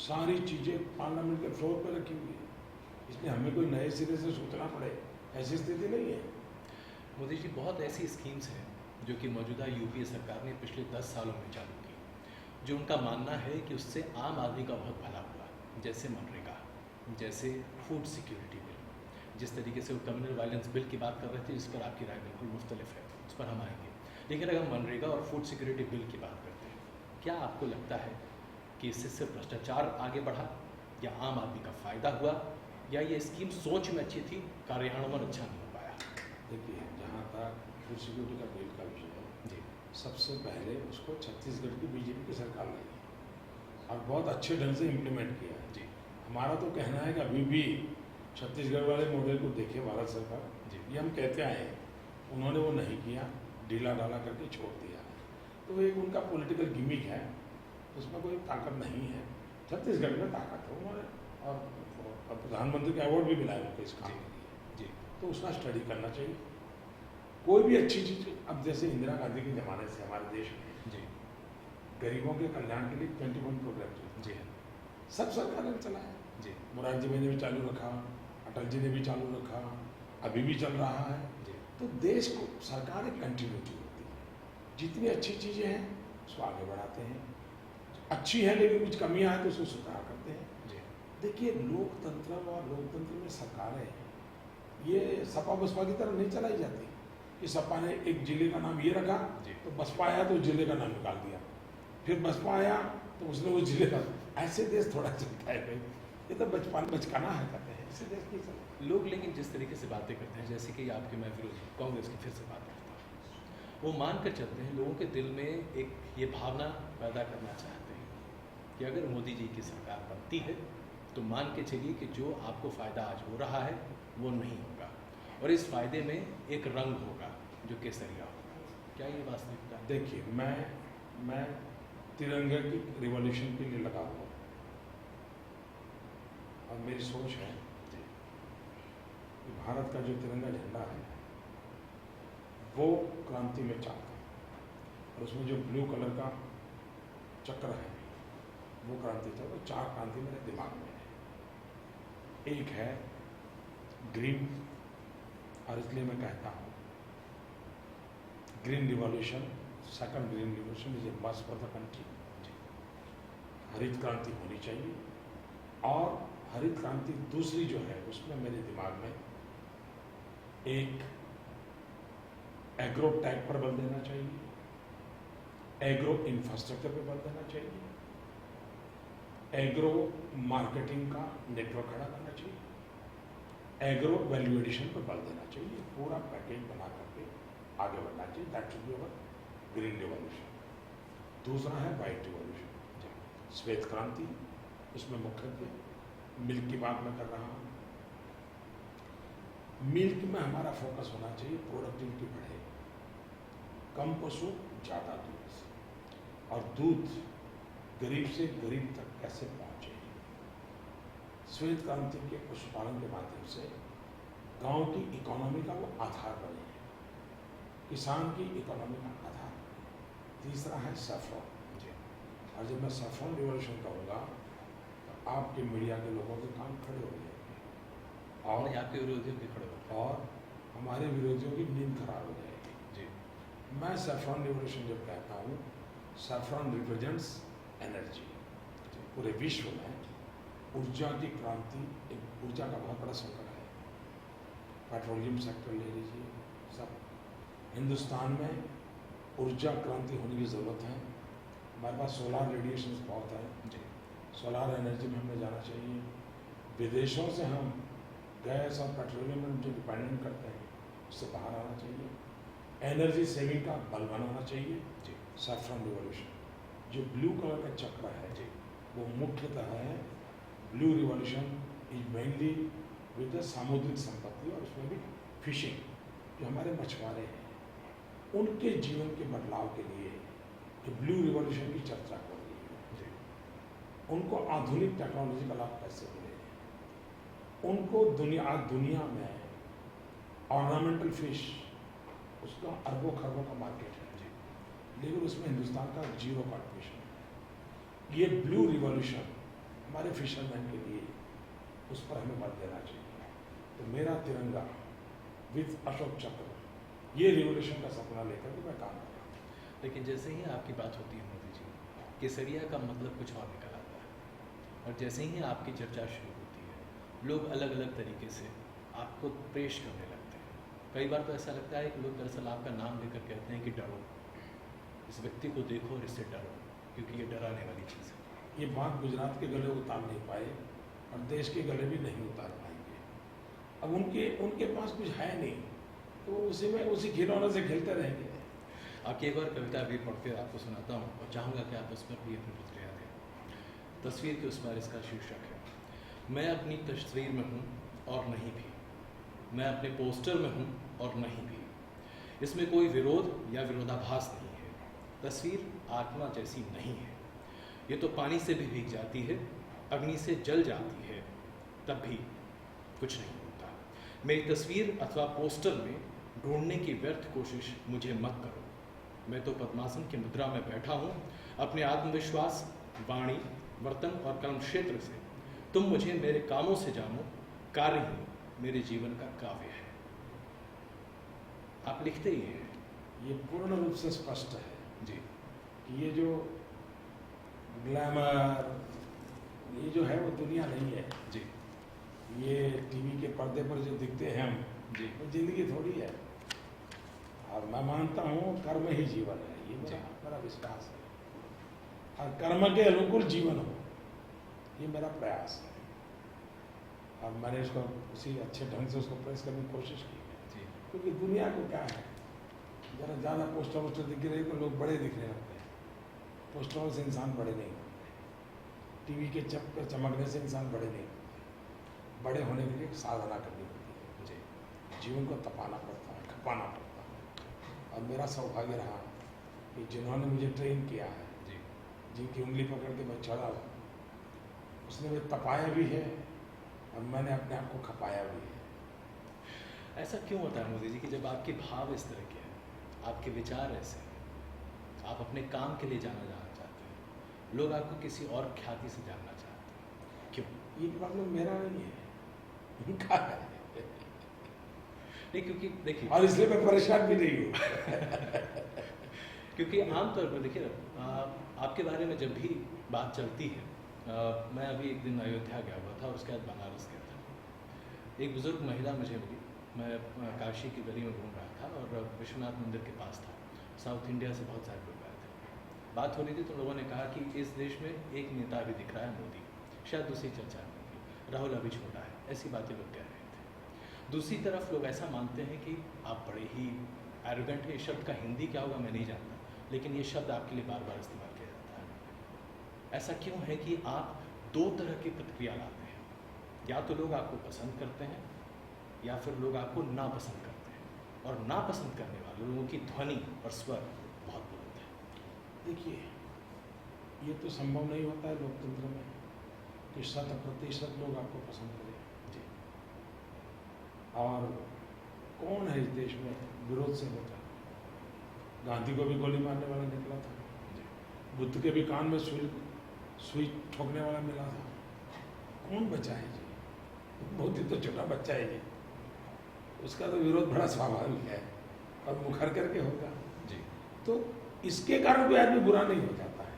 सारी चीज़ें पार्लियामेंट के फ्लोर पर रखी हुई है, इसलिए हमें कोई नए सिरे से सोचना पड़े ऐसी स्थिति नहीं है। मोदी जी, बहुत ऐसी स्कीम्स हैं जो कि मौजूदा यूपीए सरकार ने पिछले 10 सालों में चालू की, जो उनका मानना है कि उससे आम आदमी का बहुत भला हुआ। जैसे मनरेगा, जैसे फूड सिक्योरिटी बिल, जिस तरीके से वो कम्युनल वायलेंस बिल की बात कर रहे थे, जिस पर आपकी राय बिल्कुल मुख्तलिफ है, उस पर हम आएंगे। लेकिन अगर हम मनरेगा और फूड सिक्योरिटी बिल की बात करते हैं, क्या आपको लगता है कि इससे सिर्फ भ्रष्टाचार आगे बढ़ा, या आम आदमी का फ़ायदा हुआ, या ये स्कीम सोच में अच्छी थी, कार्यान्वयन अच्छा नहीं हो पाया? देखिए, जहाँ तक फूड सिक्योरिटी का बिल का विषय है, जी सबसे पहले उसको छत्तीसगढ़ की बीजेपी की सरकार लाई और बहुत अच्छे ढंग से इम्प्लीमेंट किया है। जी हमारा तो कहना है कि अभी भी छत्तीसगढ़ वाले मॉडल को देखिए भारत सरकार, जी ये हम कहते आए हैं, उन्होंने वो नहीं किया, ढीला ढाला करके छोड़ दिया। तो एक उनका पॉलिटिकल गिमिक है, उसमें कोई ताकत नहीं है। छत्तीसगढ़ में ताकत है, उन्होंने और प्रधानमंत्री का अवार्ड भी मिला है उनको इस काम के लिए। जी तो उसका स्टडी करना चाहिए। कोई भी अच्छी चीज़, अब जैसे इंदिरा गांधी के ज़माने से हमारे देश में जी गरीबों के कल्याण के लिए 21 प्रोग्राम चलते जी हैं, सब सरकार ने चलाया। जी मोरारजी भाई ने भी चालू रखा, अटल जी ने भी चालू रखा, अभी भी चल रहा है। जी तो देश को सरकार एक कंटिन्यूटी होती है, जितनी अच्छी चीज़ें हैं उसको आगे बढ़ाते हैं, अच्छी है लेकिन कुछ कमियां हैं तो उसको सुधार करते हैं। जी देखिए, लोकतंत्र और लोकतंत्र में सरकारें ये सपा बसपा की तरह नहीं चलाई जाती कि सपा ने एक जिले का नाम ये रखा जी। तो बसपा आया तो जिले का नाम निकाल दिया, फिर बसपा आया तो उसने वो जिले का, ऐसे देश थोड़ा चलता है भाई, ये तो बचकाना है कहते हैं, ऐसे देश नहीं चलता। लोग लेकिन जिस तरीके से बातें करते हैं, जैसे कि आपके मैं विरोधी कांग्रेस की फिर से बात करता हूँ, वो मान कर चलते हैं, लोगों के दिल में एक ये भावना पैदा करना चाहते हैं कि अगर मोदी जी की सरकार बनती है तो मान के चलिए कि जो आपको फ़ायदा आज हो रहा है वो नहीं होगा, और इस फ़ायदे में एक रंग होगा जो केसरिया होगा। क्या ये वास्तविकता है? देखिए, मैं तिरंगे की रिवॉल्यूशन के लिए लगा हुआ और मेरी सोच है कि भारत का जो तिरंगा झंडा है वो क्रांति में चलता है, और उसमें जो ब्लू कलर का चक्र है वो क्रांति चक्र। 4 क्रांति मेरे दिमाग में है। एक है ग्रीन, और इसलिए मैं कहता हूँ green revolution, second green revolution is a must for the country. हरित क्रांति होनी चाहिए। और हरित क्रांति दूसरी जो है उसमें मेरे दिमाग में एक एग्रो टैग पर बल देना चाहिए, एग्रो इंफ्रास्ट्रक्चर पर बल देना चाहिए, एग्रो मार्केटिंग का नेटवर्क खड़ा करना चाहिए, एग्रो वैल्यू एडिशन पर बल देना चाहिए। पूरा पैकेज बना करके आगे बढ़ना चाहिए। That should be our green revolution. दूसरा है वाइट रिवॉल्यूशन, श्वेत क्रांति। उसमें मुख्यतः मिल्क की बात मैं कर रहा हूँ। मिल्क में हमारा फोकस होना चाहिए, प्रोडक्टिविटी बढ़े, कम पशु ज़्यादा दूध, और दूध गरीब से गरीब तक कैसे पहुँचे। श्वेत क्रांति के पशुपालन के माध्यम से गांव की इकोनॉमी का वो आधार बने, किसान की इकोनॉमी का आधार। तीसरा है सैफरॉन। और जब मैं सैफरॉन रिवॉल्यूशन कहूँगा तो आपके मीडिया के लोगों के कान खड़े हो जाएंगे, और आपके विरोधियों के खड़े हो, और हमारे विरोधियों की नींद खराब हो जाएगी। जी। मैं सैफरॉन रिवॉल्यूशन जब कहता हूँ, सैफरॉन रिप्रेजेंट्स एनर्जी। पूरे विश्व में ऊर्जा की क्रांति, एक ऊर्जा का बहुत बड़ा संकट है। पेट्रोलियम सेक्टर ले लीजिए, सब। हिंदुस्तान में ऊर्जा क्रांति होने की ज़रूरत है। हमारे पास सोलार रेडिएशन बहुत है, सोलार एनर्जी में हमें जाना चाहिए। विदेशों से हम गैस और पेट्रोलियम में जो डिपेंडेंट करते हैं उससे बाहर आना चाहिए। एनर्जी सेविंग का बल बनाना चाहिए। Saffron revolution. जो ब्लू कलर का चक्र है वो मुख्यतः है blue revolution is mainly with the सामुद्रिक संपत्ति, और उसमें भी फिशिंग। जो हमारे मछुआरे हैं उनके जीवन के बदलाव के लिए जो ब्लू रिवॉल्यूशन की चर्चा हो रही है, उनको आधुनिक टेक्नोलॉजी का लाभ कैसे मिले, उनको दुनिया में ऑर्नामेंटल फिश उसका अरबों खरबों का मार्केट है, लेकिन उसमें हिंदुस्तान का 0 कंट्रीब्यूशन है। ये ब्लू रिवॉल्यूशन हमारे फिशरमैन के लिए, उस पर हमें बल देना चाहिए। तो मेरा तिरंगा विद अशोक चक्र, ये रिवॉल्यूशन का सपना लेकर के मैं काम कर रहा हूँ। लेकिन जैसे ही आपकी बात होती है मोदी जी, केसरिया का मतलब कुछ और निकल आता है, और जैसे ही आपकी चर्चा शुरू होती है लोग अलग अलग तरीके से आपको पेश करने लगते हैं। कई बार तो ऐसा लगता है कि लोग दरअसल आपका नाम लेकर कहते हैं कि डरो, इस व्यक्ति को देखो और इससे डरो, क्योंकि ये डराने वाली चीज़ है। ये बात गुजरात के गले उतार नहीं पाए और देश के गले भी नहीं उतार पाएंगे। अब उनके पास कुछ है नहीं, तो उसी खिलौने से खेलते रहेंगे। आपकी एक बार कविता भी पढ़ के आपको सुनाता हूँ, और चाहूँगा कि आप उस पर भी अपनी प्रतिक्रिया दें। तस्वीर के उस पर इसका शीर्षक है, मैं अपनी तस्वीर में हूँ और नहीं भी, मैं अपने पोस्टर में हूँ और नहीं भी। इसमें कोई विरोध या विरोधाभास नहीं है। तस्वीर आत्मा जैसी नहीं है। ये तो पानी से भी भीग जाती है, अग्नि से जल जाती है, तब भी कुछ नहीं होता। मेरी तस्वीर अथवा पोस्टर में ढूंढने की व्यर्थ कोशिश मुझे मत करो। मैं तो पद्मासन की मुद्रा में बैठा हूँ। अपने आत्मविश्वास, वाणी, वर्तन और कर्म क्षेत्र से तुम मुझे मेरे कामों से जानो। कार्य ही मेरे जीवन का काव्य है। आप लिखते ही हैं। ये पूर्ण रूप से स्पष्ट है जी कि ये जो ग्लैमर, ये जो है वो दुनिया नहीं है जी ये टीवी के पर्दे पर जो दिखते हैं हम, जी वो जिंदगी थोड़ी है। और मैं मानता हूँ कर्म ही जीवन है, ये मेरा विश्वास है। और कर्म के अनुकूल जीवन हो, ये मेरा प्रयास है। और मैंने इसको उसी अच्छे ढंग से उसको प्रेस करने की कोशिश की है। जी क्योंकि दुनिया को क्या है, जरा ज़्यादा पोस्टर वोस्टर दिख रहे तो लोग बड़े दिखने लगते हैं। पोस्टरों से इंसान बड़े नहीं होते, टीवी के चमकने से इंसान बड़े नहीं होते। बड़े होने के लिए एक साधना करनी होती है। जी, जीवन को तपाना पड़ता है, खपाना पड़ता है। और मेरा सौभाग्य रहा कि जिन्होंने मुझे ट्रेन किया है, जी जिनकी उंगली पकड़ के मैं चढ़ा, उसने मुझे तपाया भी है और मैंने अपने आप को खपाया भी है। ऐसा क्यों होता है मोदी जी कि जब आपके भाव इस तरह के हैं, आपके विचार ऐसे हैं, आप अपने काम के लिए जाना चाहते हैं, लोग आपको किसी और ख्याति से जानना चाहते हैं, क्यों? ये प्रॉब्लम मेरा नहीं है, इनका है। नहीं, क्योंकि देखिए, और इसलिए मैं परेशान भी नहीं हूँ। क्योंकि आमतौर पर देखिए ना, आपके बारे में जब भी बात चलती है, मैं अभी एक दिन अयोध्या गया हुआ था और उसके बाद बनारस गया था। एक बुज़ुर्ग महिला मुझे मिली, मैं काशी की गली में घूम रहा था और विश्वनाथ मंदिर के पास था। साउथ इंडिया से बहुत सारे लोग आए थे। बात हो रही थी तो लोगों ने कहा कि इस देश में एक नेता भी दिख रहा है, मोदी। शायद दूसरी चर्चा होगी, राहुल अभी छोटा है, ऐसी बातें लोग कह रहे थे। दूसरी तरफ लोग ऐसा मानते हैं कि आप बड़े ही एरोगेंट है। इस शब्द का हिंदी क्या होगा मैं नहीं जानता, लेकिन ये शब्द आपके लिए बार बार इस्तेमाल किया जाता है। ऐसा क्यों है कि आप दो तरह की प्रतिक्रिया लाते हैं? या तो लोग आपको पसंद करते हैं या फिर लोग आपको नापसंद करते हैं, और नापसंद करने वाले लोगों की ध्वनि और स्वर बहुत बुलंद है। देखिए, ये तो संभव नहीं होता है लोकतंत्र में कि 100% लोग आपको पसंद करें। जी। और कौन है इस देश में विरोध से बचा? गांधी को भी गोली मारने वाला निकला था, जी। बुद्ध के भी कान में सुई ठोकने वाला मिला था। कौन बचा है जी? मोदी तो छोटा बच्चा है जी, उसका तो विरोध बड़ा स्वाभाविक है और मुखर करके होगा। जी। तो इसके कारण कोई आदमी बुरा नहीं हो जाता है,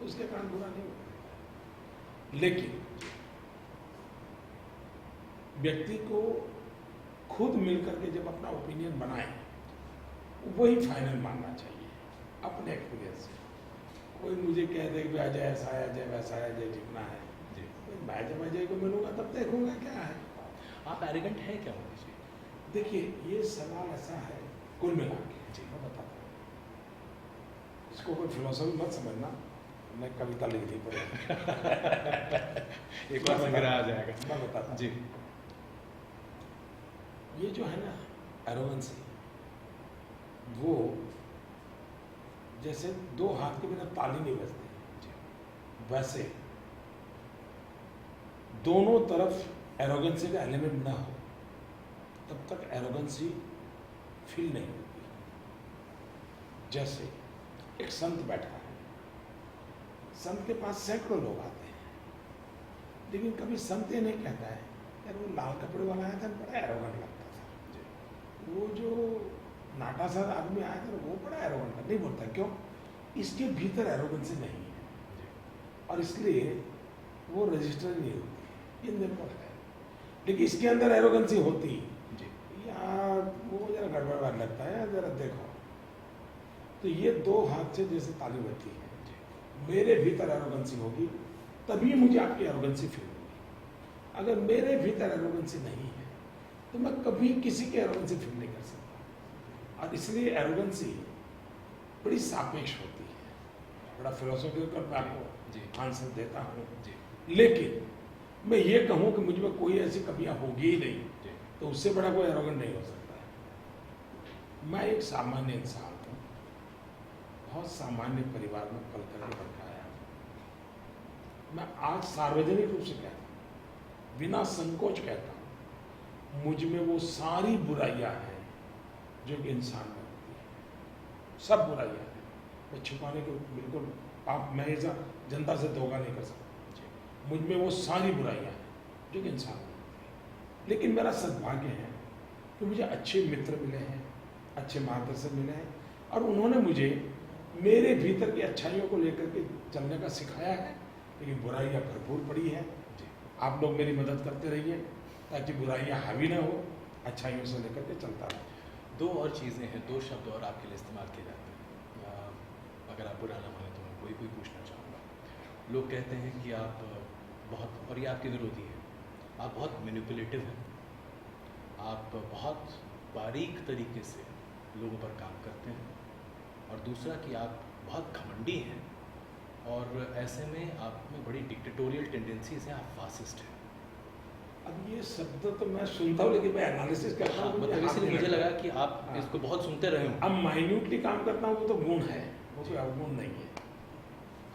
उसके कारण बुरा नहीं हो जाता है। लेकिन व्यक्ति को खुद मिलकर के जब अपना ओपिनियन बनाए, वही फाइनल मानना चाहिए अपने एक्सपीरियंस से। कोई मुझे कह दे कि अजय ऐसा है, अजय वैसा है, अजय जितना है, जी। मैं जब अजय को मिलूंगा तब देखूंगा क्या है। आप एरोगेंट हैं क्या मोदी जी? देखिए, ये सवाल ऐसा है कुल मिला के, जी। मैं बताता हूँ, इसको कोई फिलोसफी मत समझना, मैं कविता लिख दी पड़ेगी। एक बार संग्रह आ जाएगा। मैं बताता हूँ। जी। ये जो है ना एरोगेंसी, वो जैसे दो हाथ के बिना ताली नहीं बजती, वैसे दोनों तरफ एरोगेंसी का एलिमेंट ना हो तब तक एरोगेंसी फील नहीं होती। जैसे एक संत बैठा है, संत के पास सैकड़ों लोग आते हैं, लेकिन कभी संत ये नहीं कहता है यार वो लाल कपड़े वाला आया था, बड़ा एरोगेंट लगता था, वो जो नाटा सा आदमी आया था वो बड़ा एरोगेंट था, नहीं बोलता। क्यों? इसके भीतर एरोगेंसी नहीं है और इसलिए वो रजिस्टर नहीं होती, इन दोनों है। लेकिन इसके अंदर एरोगेंसी होती, यार वो जरा गड़बड़ लगता है, जरा देखो। तो ये दो हाथ से जैसे ताली बजती है, मेरे भीतर एरोगेंसी होगी तभी मुझे आपकी एरोगेंसी फील होगी। अगर मेरे भीतर एरोगेंसी नहीं है तो मैं कभी किसी की एरोगेंसी फील नहीं कर सकता। और इसलिए एरोगेंसी बड़ी सापेक्ष होती है, बड़ा फिलोसॉफिकल मैं आपको आंसर देता हूँ। लेकिन मैं ये कहूँ कि मुझ में कोई ऐसी कमियाँ होगी ही नहीं, तो उससे बड़ा कोई एरोगेंट नहीं हो सकता है। मैं एक सामान्य इंसान हूँ, बहुत सामान्य परिवार में पल करके बढ़ आया हूँ। मैं आज सार्वजनिक रूप से कहता हूँ, बिना संकोच कहता हूँ, मुझ में वो सारी बुराइयां हैं जो एक इंसान में होती है। सब बुराइयां हैं, मैं छुपाने को बिल्कुल मैं ऐसा जनता से धोखा नहीं कर सकता। मुझ में वो सारी बुराइयां हैं जो एक इंसान में होती है। लेकिन मेरा सद्भाग्य है कि मुझे अच्छे मित्र मिले हैं, अच्छे मार्गदर्शक मिले हैं, और उन्होंने मुझे मेरे भीतर की अच्छाइयों को लेकर के चलने का सिखाया है। लेकिन बुराइयां भरपूर पड़ी है, आप लोग मेरी मदद करते रहिए ताकि बुराइयां हावी ना हो, अच्छाइयों से लेकर के चलता रहे। दो और चीज़ें हैं, दो शब्द और आपके लिए इस्तेमाल किए जाते हैं, अगर आप बुरा ना माने तो मैं कोई पूछना चाहूँगा। लोग कहते हैं कि आप बहुत, और ये आपके विरोधी है, आप बहुत मैनिपुलेटिव हैं, आप बहुत बारीक तरीके से लोगों पर काम करते हैं, और दूसरा कि आप बहुत घमंडी हैं, और ऐसे में आप में बड़ी डिक्टेटोरियल टेंडेंसीज हैं, आप फासिस्ट हैं। अब ये शब्द तो मैं सुनता हूँ, लेकिन मैं एनालिसिस करता हूँ, मतलब इसलिए मुझे लगा कि आप इसको बहुत सुनते रहे हो। अब माइन्यूटली काम करता हूँ, वो तो गुण है, वो कोई अवगुण नहीं है।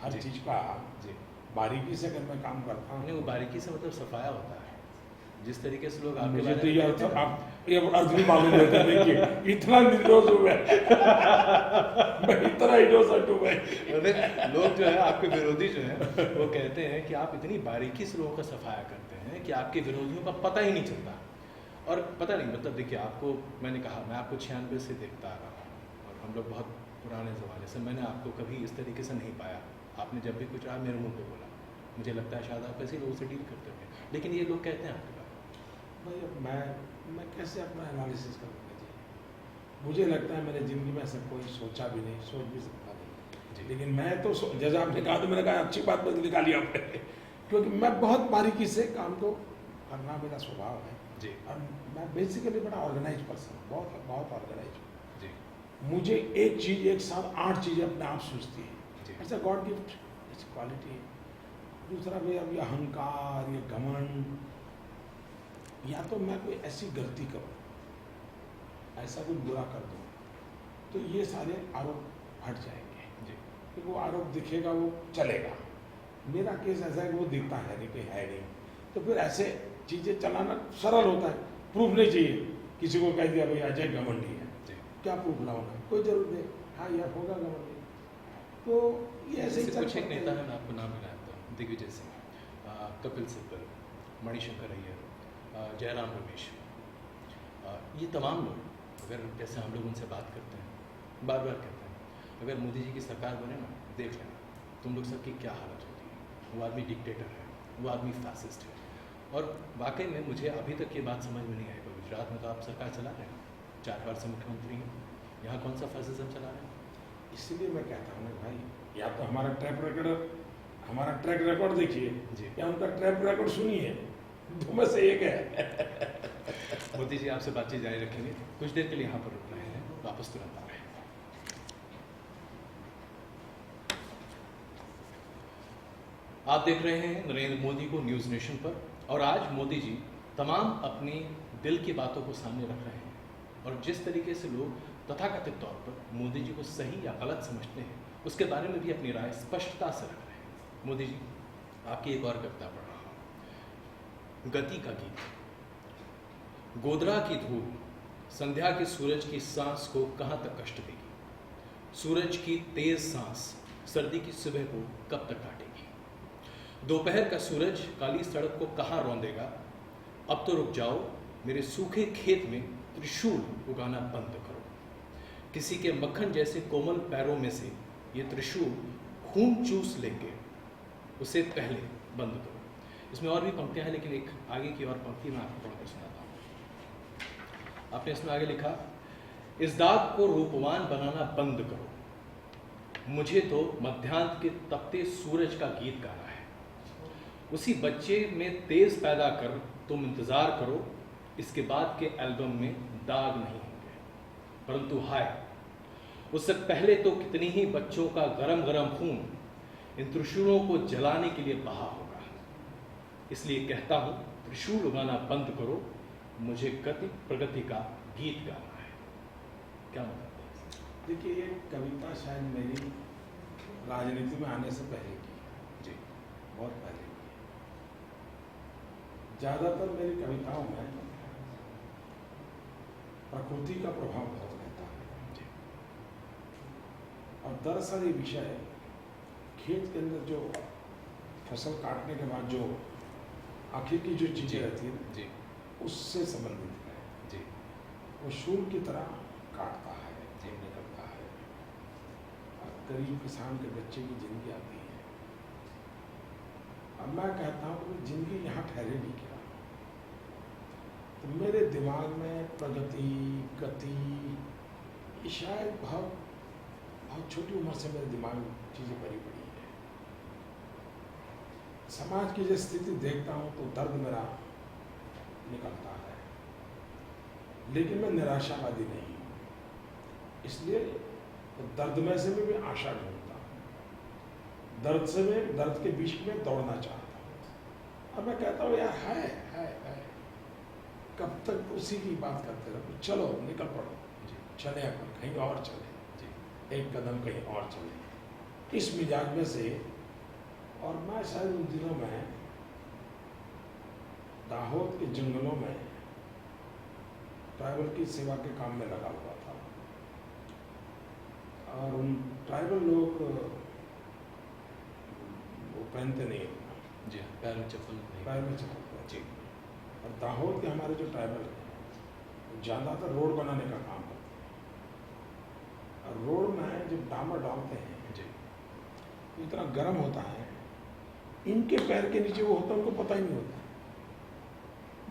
हर चीज़ का बारीकी से अगर मैं काम करता हूँ, नहीं, वो बारीकी से मतलब सफाया होता है, जिस तरीके से लोग आपके मुझे बारे तो में ये कहते हैं। आप ये अर्थ भी मालूम होता है। देखिए इतना निर्दोष हूँ मैं इतना इनोसेंट हूँ मैं। लोग जो है आपके विरोधी जो है वो कहते हैं कि आप इतनी बारीकी से लोगों का सफाया करते हैं कि आपके विरोधियों का पता ही नहीं चलता। और पता नहीं, मतलब देखिए, आपको मैंने कहा, मैं आपको 96 से देखता आ रहा हूँ और हम लोग बहुत पुराने ज़माने से, मैंने आपको कभी इस तरीके से नहीं पाया। आपने जब भी कुछ रहा मेरे मुंह पे बोला, मुझे लगता है शायद आप ऐसे लोगों से डील करते होंगे, लेकिन ये लोग कहते हैं आपके बारे में। भाई मैं कैसे अपना एनालिसिस करूँगा जी? मुझे लगता है मैंने ज़िंदगी में ऐसा कोई सोचा भी नहीं, सोच भी सकता नहीं। लेकिन मैं तो जैसे आपने कहा, तो मैंने कहा अच्छी बात बस निकाली आपने क्योंकि मैं बहुत बारीकी से काम को करना मेरा स्वभाव है जी। और मैं बेसिकली बड़ा ऑर्गेनाइज पर्सन हूँ, बहुत बहुत ऑर्गेनाइज हूँ जी। मुझे एक चीज़ एक साथ 8 चीज़ें अपने आप सूझती जी। है। ऐसा गॉड गिफ्ट, इट्स क्वालिटी। दूसरा भाई, अब ये अहंकार, ये घमंड, या तो मैं कोई ऐसी गलती करूं, ऐसा कुछ बुरा कर दूं, तो ये सारे आरोप हट जाएंगे जी। कि वो आरोप दिखेगा, वो चलेगा। मेरा केस ऐसा है कि वो दिखता है नहीं, कोई है नहीं, तो फिर ऐसे चीज़ें चलाना सरल होता है। प्रूफ नहीं चाहिए, किसी को कह दिया भाई अजय घमंडी है, क्या प्रूफ लाऊंगा? कोई जरूरत नहीं, हाँ यार होगा घमंडी, तो ये ऐसे ही कुछ एक नेता है, मैं आपको नाम मिलाया था, दिग्विजय सिंह, कपिल सिब्बल, मणिशंकर अय्यर, जयराम रमेश, ये तमाम लोग, अगर जैसे हम लोग उनसे बात करते हैं, बार बार कहते हैं, अगर मोदी जी की सरकार बने ना, देख लेना तुम लोग सबकी क्या हालत होती है। वो आदमी डिक्टेटर है, वो आदमी फैसिस्ट है। और वाकई में मुझे अभी तक ये बात समझ में नहीं आई। गुजरात में तो आप सरकार चला रहे हैं, 4 बार से मुख्यमंत्री हैं, यहाँ कौन सा फैसिज्म चला रहे हैं? इसलिए मैं कहता हूँ ना भाई, या तो हमारा ट्रैक रिकॉर्ड देखिए जी। या उनका ट्रैक रिकॉर्ड सुनिए, दो में से एक है। मोदी जी आपसे बातचीत जारी रखेंगे, कुछ देर के लिए यहाँ पर रुक रहे हैं, वापस तुरंत आ रहे हैं। आप देख रहे हैं नरेंद्र मोदी को न्यूज नेशन पर, और आज मोदी जी तमाम अपनी दिल की बातों को सामने रख रहे हैं, और जिस तरीके से लोग तथाकथित तौर पर मोदी जी को सही या गलत समझते हैं, उसके बारे में भी अपनी राय स्पष्टता से रख रहे हैं। मोदी जी, आपकी एक और कविता पढ़ रहा हूँ, गति का गीत। गोधरा की धूप संध्या के सूरज की सांस को कहाँ तक कष्ट देगी। सूरज की तेज सांस सर्दी की सुबह को कब तक काटेगी। दोपहर का सूरज काली सड़क को कहाँ रौंदेगा। अब तो रुक जाओ, मेरे सूखे खेत में त्रिशूल उगाना बंद करो। किसी के मक्खन जैसे कोमल पैरों में से ये त्रिशूल खून चूस लेंगे, उसे पहले बंद करो। इसमें और भी पंक्तियां हैं, लेकिन एक आगे की और पंक्ति मैं आपको पढ़कर सुनाता हूँ। आपने इसमें आगे लिखा, इस दाग को रूपवान बनाना बंद करो। मुझे तो मध्याह्न के तपते सूरज का गीत गाना है। उसी बच्चे में तेज पैदा कर तुम इंतजार करो, इसके बाद के एल्बम में दाग नहीं होंगे। परंतु हाय, उससे पहले तो कितनी ही बच्चों का गरम गरम खून इन त्रिशूलों को जलाने के लिए बहा होगा। इसलिए कहता हूं, त्रिशूल उगाना बंद करो, मुझे गति प्रगति का गीत गाना है। क्या मतलब है? देखिए, ये कविता शायद मेरी राजनीति में आने से पहले की जी, बहुत पहले की। ज्यादातर मेरी कविताओं में प्रकृति का प्रभाव बहुत रहता है। जी, और दरअसल ये विषय खेत के अंदर जो फसल काटने के बाद जो आखिर की जो चीजें रहती है जी, उससे संबंधित है। जी, वो शूल की तरह काटता है, जी, निकलता है, और गरीब किसान के बच्चे की जिंदगी आती है। अब मैं कहता हूँ कि जिंदगी यहाँ ठहरेगी क्या? तो मेरे दिमाग में प्रगति, गति, ये शायद बहुत बहुत छोटी उम्र से मेरे दिमाग में चीज़ें भरी पड़ी है। समाज की जो स्थिति देखता हूँ तो दर्द मेरा निकलता है, लेकिन मैं निराशावादी नहीं हूँ। इसलिए तो दर्द में से भी मैं आशा ढूंढता हूँ, दर्द के बीच में दौड़ना चाहता हूँ। अब मैं कहता हूँ यार है कब तक उसी की बात करते रहो, चलो निकल पड़ो, चले अपन कहीं और चले, एक कदम कहीं और चले, इस मिजाज में से। और मैं शायद उन दिनों में दाहोद के जंगलों में ट्राइबल की सेवा के काम में लगा हुआ था। और उन ट्राइबल लोग वो पहनते नहीं हैं, जी हाँ, पैर में चप्पल नहीं। पैर में चप्पल पहनते जी। हैं। और दाहोद के हमारे जो ट्राइबल हैं ज़्यादातर रोड बनाने का काम करते हैं। और रोड में जब डामर डालते हैं जी। तो इतना गर्म होता है, इनके पैर के नीचे वो होता है उनको पता ही नहीं होता।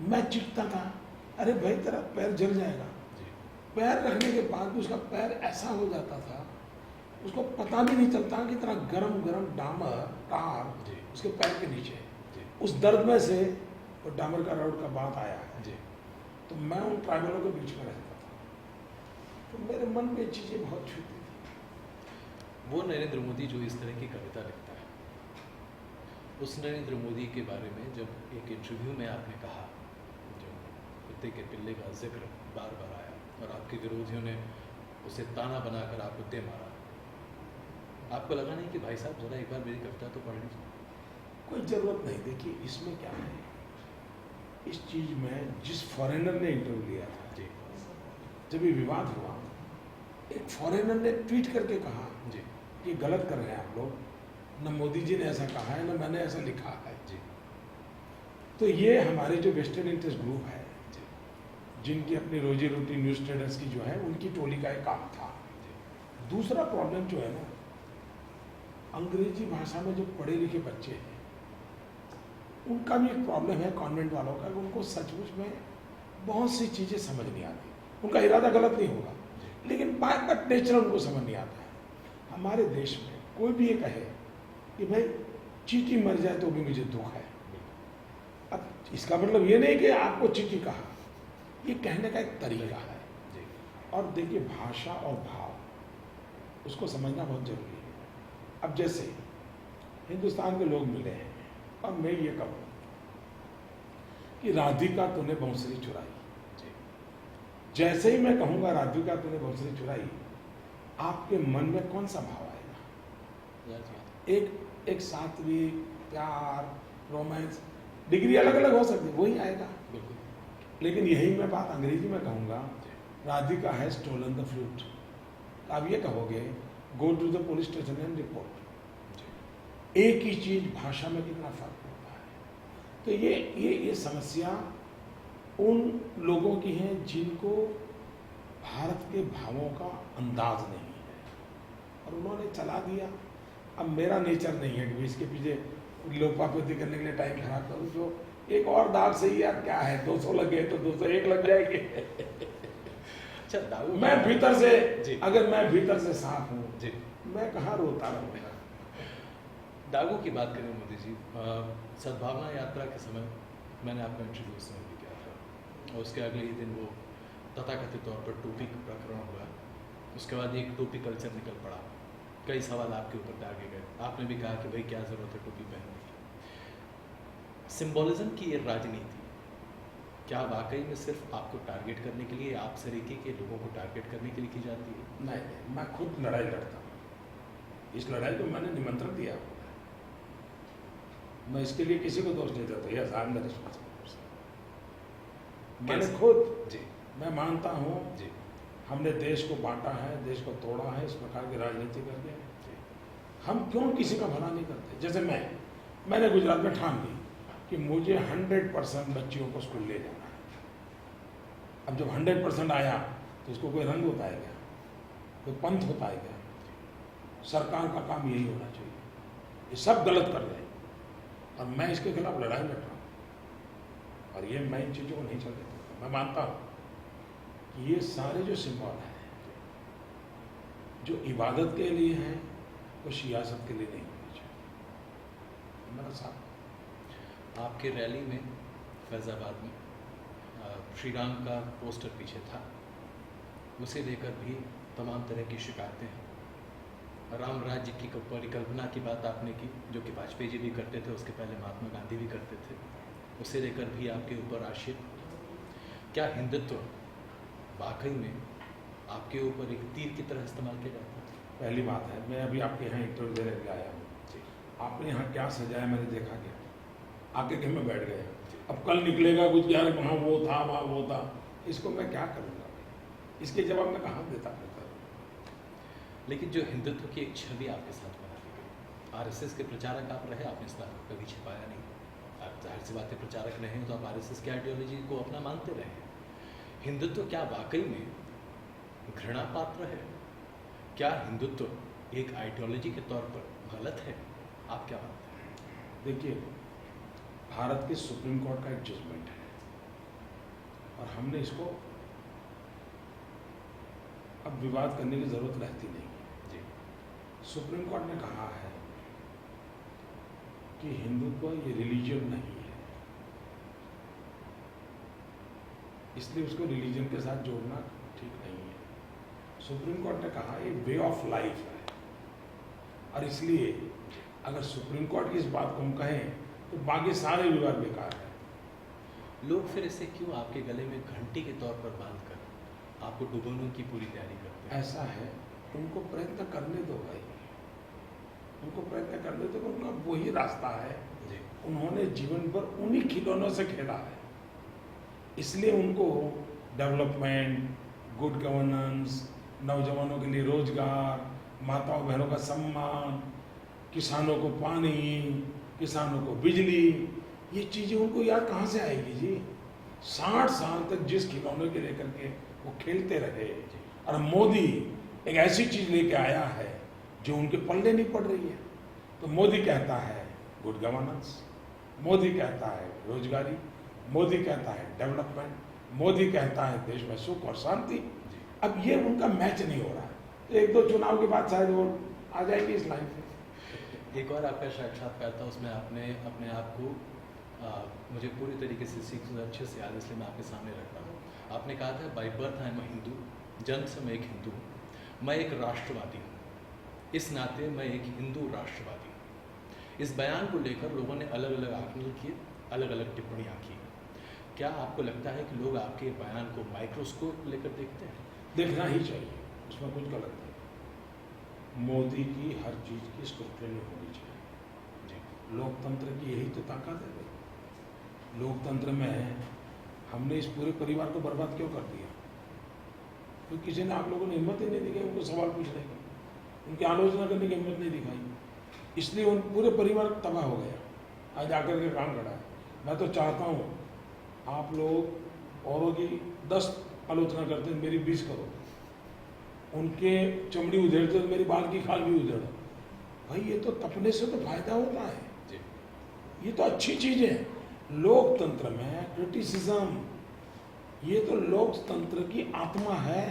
मैं चिढ़ता था, अरे भाई तेरा पैर जल जाएगा। जी। पैर रखने के बाद भी उसका पैर ऐसा हो जाता था, उसको पता भी नहीं चलता कि इतना गरम गरम डामर टार जी। उसके पैर के नीचे है। जी। उस दर्द में से वो डामर का रोड का बात आया है। जी। तो मैं उन ट्राइबलों के बीच में रहता था, तो मेरे मन में चीज़ें बहुत छूती थी। वो नरेंद्र मोदी जो इस तरह की कविता लिखता है, उस नरेंद्र मोदी के बारे में जब एक इंटरव्यू में आपने कहा, जो कुत्ते के पिल्ले का जिक्र बार बार आया और आपके विरोधियों ने उसे ताना बनाकर आपको दे मारा, आपको लगा नहीं कि भाई साहब जरा एक बार मेरी कविता तो पढ़ लीजिए? कोई ज़रूरत नहीं। देखिए इसमें क्या है, इस चीज़ में जिस फॉरेनर ने इंटरव्यू लिया था, जी। जब ये विवाद हुआ, एक फॉरेनर ने ट्वीट करके कहा जी। कि गलत कर रहे हैं आप लोग, न मोदी जी ने ऐसा कहा है न मैंने ऐसा लिखा है। जी। तो ये हमारे जो वेस्टर्न इंटरेस्ट ग्रुप है, जी। जिनकी अपनी रोजी रोटी न्यूज़ ट्रेडर्स की जो है, उनकी टोली का एक काम था। जी। दूसरा प्रॉब्लम जो है ना, अंग्रेजी भाषा में जो पढ़े लिखे बच्चे हैं, उनका भी एक प्रॉब्लम है कॉन्वेंट वालों का, कि उनको सचमुच में बहुत सी चीज़ें समझ नहीं आती। उनका इरादा गलत नहीं होगा, लेकिन बाय बट नेचर उनको समझ नहीं आता है। हमारे देश में कोई भी ये कहे कि भाई चींटी मर जाए तो भी मुझे दुख है, अब इसका मतलब ये नहीं कि आपको चींटी कहा, ये कहने का एक तरीका है। जी। और देखिए भाषा और भाव उसको समझना बहुत जरूरी है। अब जैसे हिंदुस्तान के लोग मिले हैं और मैं ये कहूँ कि राधिका तूने बांसुरी चुराई, जी। जैसे ही मैं कहूँगा राधिका तूने बांसुरी चुराई, आपके मन में कौन सा भाव आएगा? एक सात्विक, प्यार, रोमांस, डिग्री अलग अलग हो सकती है, वही आएगा। बिल्कुल। लेकिन यही मैं बात अंग्रेजी में कहूँगा, Radhika has stolen the fruit, आप ये कहोगे go to the police station and report. एक ही चीज भाषा में कितना फर्क होता है। तो ये समस्या उन लोगों की है जिनको भारत के भावों का अंदाज नहीं है, और उन्होंने चला दिया। अब मेरा नेचर नहीं है कि इसके पीछे लोपापति करने के लिए टाइम खराब करूँ। जो एक और दाग सही यार, क्या है 200 लगे तो 201 लग जाएंगे। अच्छा दाऊ, मैं भीतर से जी। अगर मैं भीतर से साफ हूँ, जी। मैं कहाँ रोता रहूँगा। दागों की बात करें मोदी जी, सद्भावना यात्रा के समय मैंने आपका इंटरव्यू उस समय भी किया था, और उसके अगले ही दिन वो तथाकथित तौर पर टोपी प्रकरण हुआ। उसके बाद एक टोपी कल्चर निकल पड़ा, कई सवाल आपके ऊपर दागे गए। आपने भी कहा कि भाई क्या ज़रूरत है टोपी पहनने की। सिंबॉलिज्म की ये राजनीति क्या वाकई में सिर्फ आपको टारगेट करने के लिए, आप सरीके के लोगों को टारगेट करने के लिए की जाती है? नहीं, मैं खुद लड़ाई लड़ता हूँ। इस लड़ाई को मैंने निमंत्रण दिया हुआ है। मैं इसके लिए किसी को दोष नहीं देता। Yes, I am the responsible person. मैंने कैसे? खुद, जी। मैं मानता हूँ जी। हमने देश को बांटा है, देश को तोड़ा है, इस प्रकार की राजनीति करके जी। हम क्यों किसी का भला नहीं करते। जैसे मैंने गुजरात में ठान ली कि मुझे 100% बच्चियों को स्कूल ले जाना है। अब जब 100% आया तो उसको कोई रंग होता है क्या, कोई पंथ होता है क्या? सरकार का काम यही होना चाहिए। ये सब गलत कर रहे हैं और मैं इसके खिलाफ लड़ाई लड़ रहा हूँ, और ये मैं इन चीज़ों को नहीं चलने देता। मैं मानता हूँ कि ये सारे जो सिंबल हैं, जो इबादत के लिए हैं, वो सियासत के लिए नहीं होनी चाहिए। मेरा साथ आपके रैली में फैज़ाबाद में श्री राम का पोस्टर पीछे था, उसे लेकर भी तमाम तरह की शिकायतें हैं। राम राज्य की परिकल्पना की बात आपने की, जो कि वाजपेयी जी भी करते थे, उसके पहले महात्मा गांधी भी करते थे। उसे लेकर भी आपके ऊपर आक्षेप। क्या हिंदुत्व वाकई में आपके ऊपर एक तीर की तरह इस्तेमाल किया जाता है? पहली बात है, मैं अभी आपके यहाँ इंटरव्यू देने के लिए आया हूँ। आपने यहाँ क्या सजाया मैंने देखा क्या, आके के मैं बैठ गया। अब कल निकलेगा कुछ यार वहाँ वो था वहाँ वो था, इसको मैं क्या करूँगा? इसके जवाब मैं कहाँ देता फिरता? लेकिन जो हिंदुत्व की एक छवि आपके साथ बना ली गई, आरएसएस के प्रचारक आप रहे, आपने इस बात को कभी छिपाया नहीं। आप जाहिर सी बात है प्रचारक रहे हैं तो आप आरएसएस की आइडियोलॉजी को अपना मानते रहे हैं। हिंदुत्व क्या वाकई में घृणा पात्र है? क्या हिंदुत्व एक आइडियोलॉजी के तौर पर गलत है? आप क्या मानते हैं? देखिए, भारत के सुप्रीम कोर्ट का एक जजमेंट है और हमने इसको अब विवाद करने की जरूरत रहती नहीं। जी। सुप्रीम कोर्ट ने कहा है कि हिंदुत्व ये रिलीजन नहीं है, इसलिए उसको रिलीजन के साथ जोड़ना ठीक नहीं है। सुप्रीम कोर्ट ने कहा ये वे ऑफ लाइफ है और इसलिए अगर सुप्रीम कोर्ट की इस बात को हम कहें तो बाकी सारे विवाद बेकार है। लोग फिर इसे क्यों आपके गले में घंटी के तौर पर बांधकर आपको डुबोने की पूरी तैयारी करते हैं? ऐसा है, उनको प्रयत्न करने दो भाई, उनको प्रयत्न करने दो, उनका वही रास्ता है। जी। उन्होंने जीवन भर उन्हीं खिलौनों से खेला है, इसलिए उनको डेवलपमेंट, गुड गवर्नेंस, नौजवानों के लिए रोजगार, माताओं बहनों का सम्मान, किसानों को पानी, किसानों को बिजली, ये चीजें उनको याद कहाँ से आएगी जी? 60 साल तक जिस खिलौने के लेकर के वो खेलते रहे और मोदी एक ऐसी चीज लेके आया है जो उनके पल्ले नहीं पड़ रही है। तो मोदी कहता है गुड गवर्नेंस, मोदी कहता है रोजगारी, मोदी कहता है डेवलपमेंट, मोदी कहता है देश में सुख और शांति। अब ये उनका मैच नहीं हो रहा है, तो एक दो चुनाव के बाद शायद वो आ जाएगी इस लाइन पे। एक और आपका साक्षात्कार था, उसमें आपने अपने आप को मुझे पूरी तरीके से सीख अच्छे से याद, इसलिए मैं आपके सामने रखता हूँ। आपने कहा था by birth I am Hindu, जन्म से मैं एक हिंदू हूँ, मैं एक राष्ट्रवादी हूँ, इस नाते मैं एक हिंदू राष्ट्रवादी हूँ। इस बयान को लेकर लोगों ने अलग अलग आकलन किए, अलग अलग टिप्पणियाँ की। क्या आपको लगता है कि लोग आपके बयान को माइक्रोस्कोप लेकर देखते हैं? देखना ही चाहिए, उसमें कुछ गलत नहीं। मोदी की हर चीज की स्क्रूटनी होनी चाहिए जी। लोकतंत्र की यही तो ताकत है भाई। लोकतंत्र में हमने इस पूरे परिवार को बर्बाद क्यों कर दिया? क्योंकि किसी ने, आप लोगों ने हिम्मत ही नहीं दिखाई उनको सवाल पूछने की, उनकी आलोचना करने की हिम्मत नहीं दिखाई, इसलिए उन पूरे परिवार तबाह हो गया। आज आकर के काम खड़ा है। मैं तो चाहता हूँ आप लोग औरों की 10 आलोचना करते हैं, मेरी 20 करो। उनके चमड़ी उधेड़ते तो मेरी बाल की खाल भी उधेड़ो। भाई ये तो तपने से तो फायदा होता है जी। ये तो अच्छी चीज है। लोकतंत्र में क्रिटिसिज्म, ये तो लोकतंत्र की आत्मा है।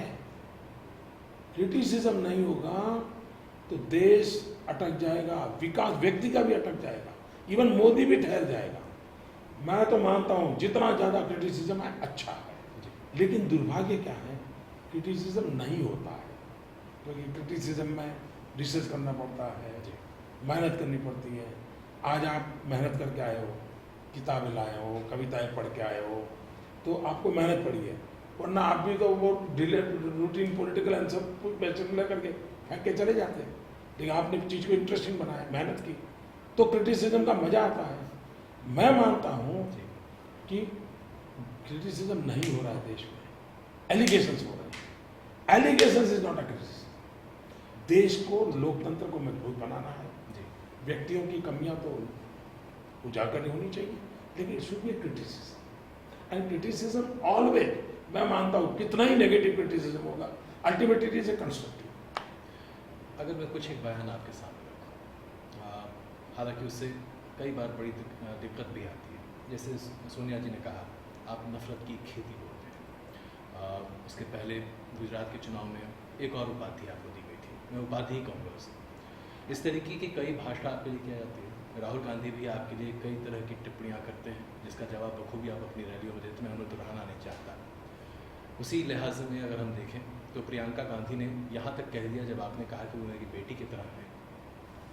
क्रिटिसिज्म नहीं होगा तो देश अटक जाएगा, विकास व्यक्ति का भी अटक जाएगा, इवन मोदी भी ठहर जाएगा। मैं तो मानता हूं जितना ज्यादा क्रिटिसिज्म है अच्छा है, लेकिन दुर्भाग्य क्या है, क्रिटिसिज्म नहीं होता है। क्योंकि क्रिटिसिज्म में रिसर्च करना पड़ता है, मेहनत करनी पड़ती है। आज आप मेहनत करके आए हो, किताबें लाए हो, कविताएं पढ़ के आए हो, तो आपको मेहनत पड़ी है, वरना आप भी तो वो रूटीन पॉलिटिकल आंसर क्वेश्चन लेकर के फेंक के चले जाते हैं। लेकिन आपने चीज़ को इंटरेस्टिंग बनाया, मेहनत की, तो क्रिटिसिज्म का मजा आता है। मैं मानता हूँ कि क्रिटिसिज्म नहीं हो रहा है देश में, एलिगेशंस हो रहे हैं। Allegations is not a criticism. देश को, लोकतंत्र को मजबूत बनाना है, व्यक्तियों की कमियां तो उजागर होनी चाहिए, लेकिन it should be criticism. And criticism always, मैं मानता हूँ कितना ही नेगेटिव क्रिटिसिज्म होगा, ultimately it is a constructive. अगर मैं कुछ एक बयान आपके सामने रखूँ, हालांकि उससे कई बार बड़ी दिक्कत भी आती है, जैसे सोनिया जी ने कहा आप नफरत की खेती बोलते हैं। उसके पहले गुजरात के चुनाव में एक और उपाधि आपको दी गई थी, मैं उपाधि ही कहूँगा उसे। इस तरीके की कई भाषा आपके लिए किया जाती है। राहुल गांधी भी आपके लिए कई तरह की टिप्पणियाँ करते हैं, जिसका जवाब बखूबी आप अपनी रैलियों में देते हैं, मैं उन्हें दोहराना नहीं चाहता। उसी लिहाज में अगर हम देखें तो प्रियंका गांधी ने यहाँ तक कह दिया, जब आपने कहा कि वो मेरी बेटी की तरह है,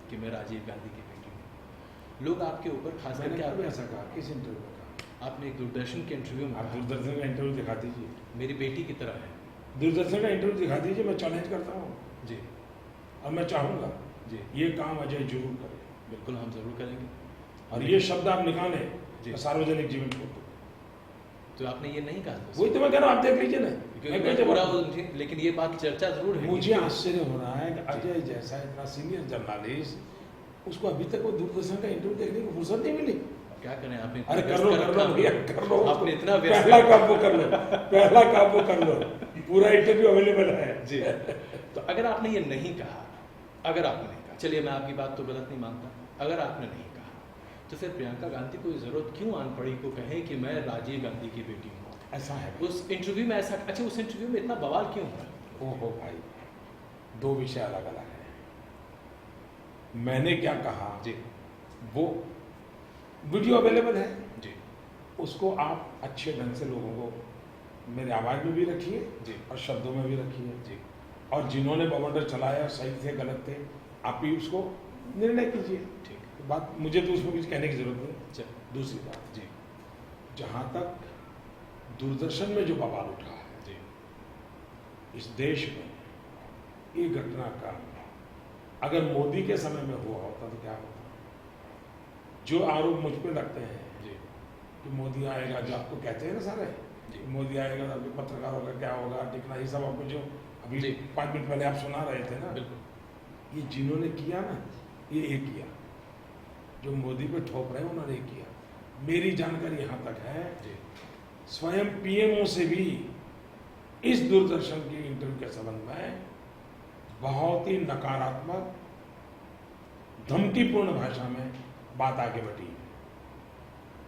कि मैं राजीव गांधी की बेटी हूँ। लोग आपके ऊपर खास करके, आप ऐसा कहा किस इंटरव्यू में कहा? आपने एक दूरदर्शन के इंटरव्यू में, आप दूरदर्शन का इंटरव्यू दिखा दीजिए, मेरी बेटी की तरह है, दूरदर्शन का इंटरव्यू दिखा दीजिए, मैं चैलेंज करता हूँ जी। और मैं चाहूँगा जी, ये काम अजय जरूर करें। बिल्कुल हम जरूर करेंगे। और ये शब्द आप निकालें जी, तो सार्वजनिक जीवन को तो आपने ये नहीं कहा था? वही तो मैं कह रहा हूँ, आप देख लीजिए ना। क्योंकि पूरा लेकिन ये बात चर्चा जरूर है। मुझे आश्चर्य हो रहा है कि अजय जैसा इतना सीनियर जर्नलिस्ट, उसको अभी तक वो दूरदर्शन का इंटरव्यू देखने की फुर्सत नहीं मिली। क्या करें, आपने अरे कर लो भैया, कर लो, आपने इतना पहला काम वो कर लो, पहला काम वो कर लो, पूरा इंटरव्यू अवेलेबल है जी। तो अगर आपने ये नहीं कहा, अगर आपने नहीं कहा, चलिए मैं आपकी बात तो गलत नहीं मानता, अगर आपने नहीं कहा तो फिर प्रियंका गांधी को जरूरत क्यों आन पड़ी को कहे कि मैं राजीव गांधी की बेटी हूँ? ऐसा है उस इंटरव्यू में ऐसा, अच्छा उस इंटरव्यू में इतना बवाल क्यों हुआ? ओहो भाई, दो विषय अलग अलग है। मैंने क्या कहा जी, वो वीडियो अवेलेबल है, जी, उसको आप अच्छे ढंग से लोगों को मेरे आवाज में भी रखिए जी, और शब्दों में भी रखिए, जी, और जिन्होंने बवंडर चलाया सही थे गलत थे, आप भी उसको निर्णय कीजिए। ठीक, बात मुझे तो उसमें कुछ कहने की जरूरत नहीं। चल, दूसरी बात, जी, जहां तक दूरदर्शन में जो बवाल उठा है जी, इस देश में, ये घटना का अगर मोदी के समय में हुआ होता तो क्या होता? जो आरोप मुझ पे लगते हैं जी, कि मोदी आएगा, जो आपको कहते हैं ना सारे, जी, मोदी आएगा तो अभी पत्रकारों का क्या होगा, टिकना, ये सब आपको जो अभी जी। 5 मिनट पहले आप सुना रहे थे ना, बिल्कुल, ये जिन्होंने किया ना, ये एक किया, जो मोदी पे ठोक रहे हैं उन्होंने एक किया। मेरी जानकारी यहाँ तक है, जी, स्वयं पीएमओ से भी इस दूरदर्शन के इंटरव्यू के संबंध में बहुत ही नकारात्मक, धमकीपूर्ण भाषा में बात आगे बढ़ी।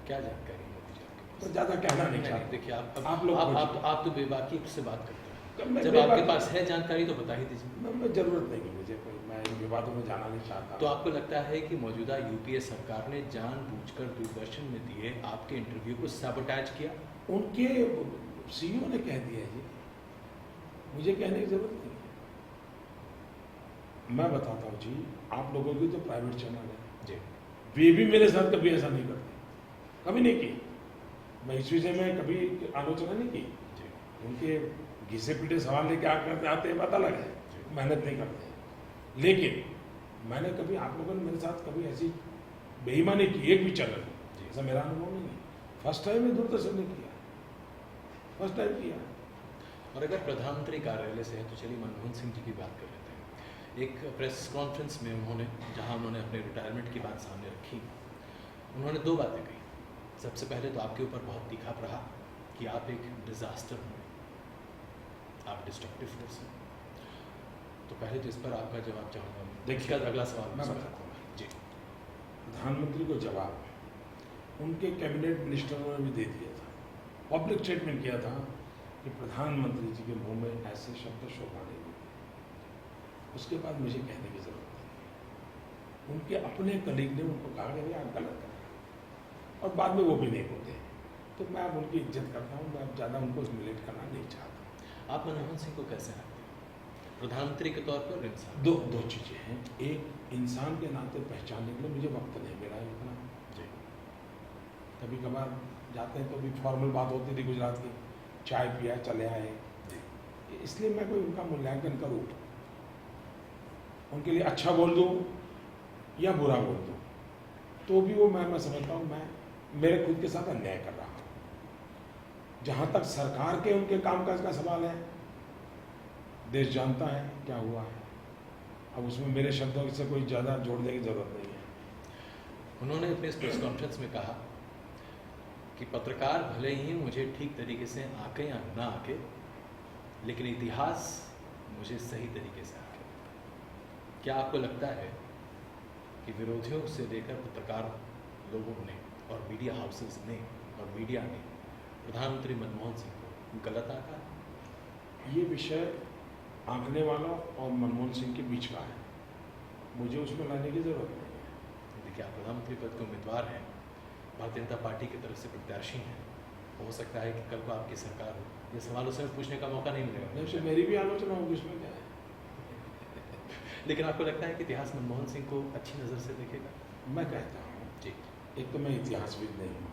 क्या जानकारी है मुझे आपके पास? तो ज्यादा कहना नहीं चाहता। देखिए आप लोग आप तो बेबाकी से बात करते हैं, मैं जब बेबाकी- आपके पास है जानकारी तो बता ही दीजिए। मैं जरूरत नहीं है मुझे कोई, मैं इन विवादों में जाना नहीं चाहता। तो आपको लगता है कि मौजूदा यूपीए सरकार ने जानबूझकर दूरदर्शन में दिए आपके इंटरव्यू को सैबोटेज किया? उनके सीईओ ने कह दिया जी, मुझे कहने की जरूरत नहीं है। मैं बताता हूँ जी, आप लोगों की तो प्राइवेट चैनल है जी, वे भी मेरे साथ कभी ऐसा नहीं करते, कभी नहीं की। मैं इस विषय में कभी आलोचना नहीं की। जी, उनके घिसे पीटे सवाल लेके आते हैं, बात अलग है, मेहनत नहीं करते। लेकिन मैंने कभी, आप लोगों ने मेरे साथ कभी ऐसी बेईमानी की एक भी चैनल, ऐसा मेरा अनुभव नहीं है। फर्स्ट टाइम में दूरदर्शन ने किया, फर्स्ट टाइम किया। और अगर प्रधानमंत्री कार्यालय से है तो चलिए मनमोहन सिंह जी की बात कर लेते हैं। एक प्रेस कॉन्फ्रेंस में उन्होंने, जहां उन्होंने अपने रिटायरमेंट की बात सामने रखी, उन्होंने दो बातें कही। सबसे पहले तो आपके ऊपर बहुत तीखा प्रहार कि आप एक डिजास्टर हैं, आप डिस्ट्रक्टिव फोर्स हैं। तो पहले तो इस पर आपका जवाब चाहूँगा। देखिए, अगला सवाल मैं मैं बताता हूँ जी, प्रधानमंत्री को जवाब उनके कैबिनेट मिनिस्टरों ने भी दे दिया था, पब्लिक स्टेटमेंट किया था कि प्रधानमंत्री जी के मुंह में ऐसे शब्द शोभा नहीं देते। उसके बाद मुझे कहने की जरूरत नहीं। उनके अपने कलीग ने उनको कहा कि आप गलत कर रहे हैं, और बाद में वो भी नहीं बोलते। तो मैं अब उनकी इज्जत करता हूँ, मैं अब ज़्यादा उनको स्टिमुलेट करना नहीं चाहता। आप मनमोहन सिंह को कैसे रखते हैं प्रधानमंत्री के तौर पर? इंसान दो चीज़ें हैं। एक, इंसान के नाते पहचानने के लिए मुझे वक्त नहीं मिला है इतना। जी, कभी कभार जाते हैं तो भी फॉर्मल बात होती थी गुजरात की, चाय पिया चले आए, इसलिए मैं कोई उनका मूल्यांकन करूँ, उनके लिए अच्छा बोल दूँ या बुरा बोल दूँ, तो भी वो मैं समझता हूँ मैं मेरे खुद के साथ अन्याय कर रहा हूँ। जहाँ तक सरकार के उनके कामकाज का सवाल है, देश जानता है क्या हुआ है, अब उसमें मेरे शब्दों से कोई ज़्यादा जोड़ने की जरूरत नहीं है। उन्होंने अपने इस प्रेस कॉन्फ्रेंस में कहा कि पत्रकार भले ही मुझे ठीक तरीके से आके या ना आके, लेकिन इतिहास मुझे सही तरीके से आके। क्या आपको लगता है कि विरोधियों से लेकर पत्रकार लोगों ने और मीडिया हाउसेस ने और मीडिया ने प्रधानमंत्री मनमोहन सिंह को गलत आंका? ये विषय आंकने वालों और मनमोहन सिंह के बीच का है, मुझे उसमें लाने की जरूरत नहीं है। देखिए, आप प्रधानमंत्री पद के उम्मीदवार हैं, भारतीय जनता पार्टी की तरफ से प्रत्याशी हैं, हो सकता है कि कल को आपकी सरकार हो, ये सवालों से पूछने का मौका नहीं मिलेगा। नहीं तो मेरी भी आलोचना होगी, इसमें क्या है। लेकिन आपको लगता है कि इतिहास मनमोहन सिंह को अच्छी नज़र से देखेगा? मैं कहता हूँ जी, एक तो मैं इतिहासविद नहीं हूँ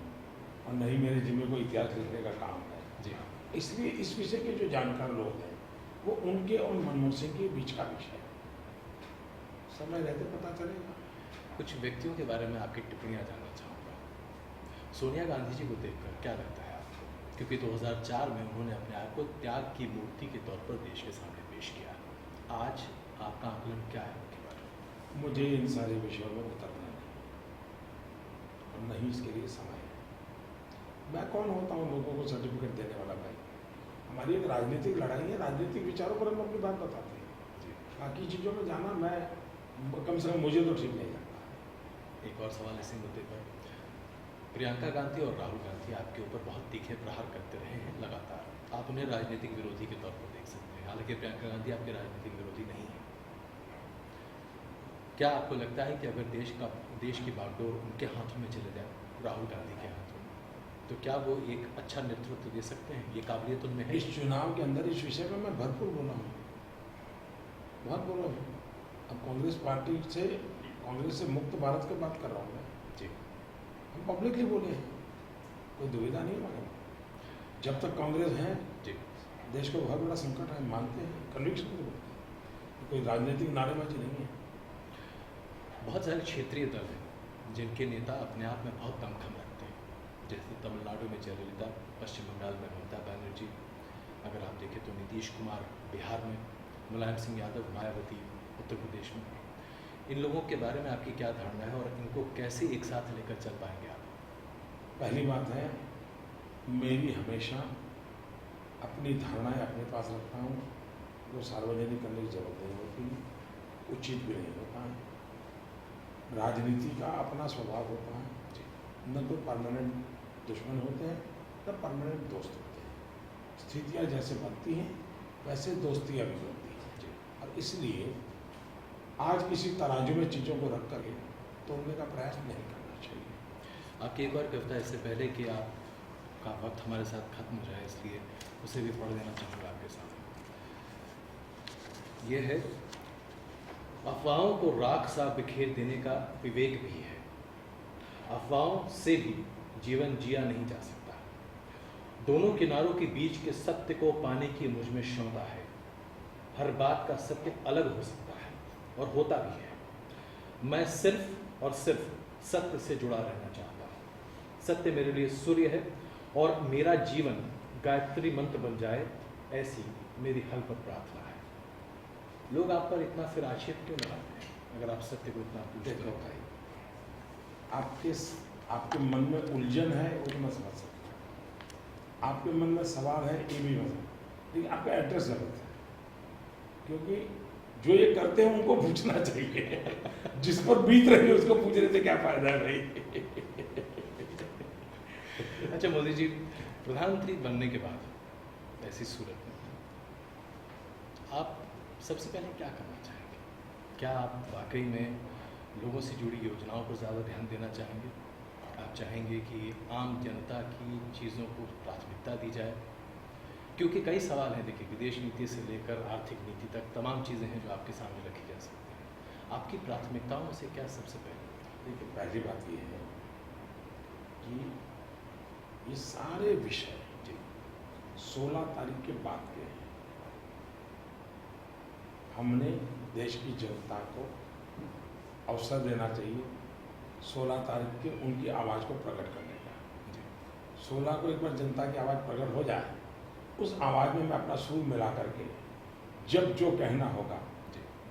और नहीं मेरे जिम्मे को इतिहास लिखने का काम है, जी, इसलिए इस विषय के जो जानकार लोग हैं वो उनके और मनमोहन सिंह के बीच का विषय है, समय रहते पता चलेगा। कुछ व्यक्तियों के बारे में आपकी टिप्पणियां जानना चाहूँगा। सोनिया गांधी जी को देखकर क्या लगता है आपको? क्योंकि 2004 में उन्होंने अपने आप को त्याग की मूर्ति के तौर पर देश के सामने पेश किया। आज आपका आकलन क्या है उनके बारे में? मुझे इन सारे विषयों में उतरना नहीं और नहीं इसके लिए समय है। मैं कौन होता हूँ लोगों को सर्टिफिकेट देने वाला? भाई, हमारी एक राजनीतिक लड़ाई है, राजनीतिक विचारों पर हम अपनी बात बताते हैं। बाकी चीज़ों में जाना मैं कम से कम मुझे तो ठीक नहीं लगता। एक और सवाल इसी मुद्दे पर, प्रियंका गांधी और राहुल गांधी आपके ऊपर बहुत तीखे प्रहार करते रहे हैं लगातार। आप उन्हें राजनीतिक विरोधी के तौर पर देख सकते हैं, हालांकि प्रियंका गांधी आपके राजनीतिक विरोधी नहीं है। क्या आपको लगता है कि अगर देश की बागडोर उनके हाथों में चले जाए, राहुल गांधी के हाथों में, तो क्या वो एक अच्छा नेतृत्व दे सकते हैं? ये काबिलियत उनमें है? इस चुनाव के अंदर इस विषय में मैं भरपूर बोला हूँ, बहुत बोला हूँ। अब कांग्रेस पार्टी से, कांग्रेस से मुक्त भारत की बात कर रहा हूँ मैं जी। हम पब्लिकली बोले हैं, कोई दुविधा नहीं है। जब तक कांग्रेस है जी, देश को बहुत बड़ा संकट है, मानते हैं, कन्विक्शन से बोलते हैं, कोई राजनीतिक नारेबाजी नहीं है। बहुत सारे क्षेत्रीय दल हैं जिनके नेता अपने आप में बहुत दमखम रखते हैं, जैसे तमिलनाडु में जयललिता, पश्चिम बंगाल में ममता बनर्जी, अगर आप देखें तो नीतीश कुमार बिहार में, मुलायम सिंह यादव, मायावती उत्तर प्रदेश में। इन लोगों के बारे में आपकी क्या धारणा है और इनको कैसे एक साथ लेकर चल पाएंगे आप? पहली बात है, मेरी हमेशा अपनी धारणाएं अपने पास रखता हूँ, वो सार्वजनिक करने की जरूरत नहीं होती, उचित भी नहीं होता है। राजनीति का अपना स्वभाव होता है, न तो परमानेंट दुश्मन होते हैं न परमानेंट दोस्त होते हैं। स्थितियाँ जैसे बनती हैं वैसे दोस्तियाँ भी बनती हैं, और इसलिए आज किसी तराजू में चीज़ों को रख करके तोड़ने का प्रयास नहीं करना चाहिए। आपकी एक और कविता, इससे पहले कि आपका वक्त हमारे साथ खत्म हो जाए, इसलिए उसे भी पढ़ देना चाहूँगा आपके सामने। ये है, अफवाहों को राख सा बिखेर देने का विवेक भी है, अफवाहों से भी जीवन जिया नहीं जा सकता। दोनों किनारों के बीच के सत्य को पाने की मुझ में क्षमता है। हर बात का सत्य अलग हो सकता है और होता भी है। मैं सिर्फ और सिर्फ सत्य से जुड़ा रहना चाहता हूँ। सत्य मेरे लिए सूर्य है और मेरा जीवन गायत्री मंत्र बन जाए, ऐसी मेरी हल्पत प्रार्थना है। लोग आप पर इतना फिर आक्षेप क्यों लगाते हैं अगर आप सत्य को इतना पूछते देखो हो? भाई, आपके मन में उलझन है वो तो मैं समझ सकता हूँ, आपके मन में सवाल है ये भी मैं समझ, लेकिन आपका एड्रेस गलत है। क्योंकि जो ये करते हैं उनको पूछना चाहिए, जिस पर बीत रही है उसको पूछने से क्या फायदा है भाई। अच्छा मोदी जी, प्रधानमंत्री बनने के बाद ऐसी सूरत में आप सबसे पहले क्या करना चाहेंगे? क्या आप वाकई में लोगों से जुड़ी योजनाओं पर ज़्यादा ध्यान देना चाहेंगे? आप चाहेंगे कि आम जनता की चीज़ों को प्राथमिकता दी जाए? क्योंकि कई सवाल हैं, देखिए, विदेश नीति से लेकर आर्थिक नीति तक तमाम चीज़ें हैं जो आपके सामने रखी जा सकती हैं। आपकी प्राथमिकताओं में से क्या सबसे पहले? देखिए, पहली बात ये है कि ये सारे विषय 16 तारीख के बाद के हैं। हमने देश की जनता को अवसर देना चाहिए 16 तारीख के उनकी आवाज़ को प्रकट करने का। 16 को एक बार जनता की आवाज़ प्रकट हो जाए, उस आवाज़ में मैं अपना सुर मिला करके जब जो कहना होगा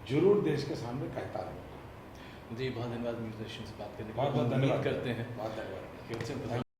जरूर देश के सामने कहता रहूँगा। जी, बहुत धन्यवाद म्यूजिशियन से बात करने के लिए। बहुत बहुत धन्यवाद करते हैं। बहुत धन्यवाद।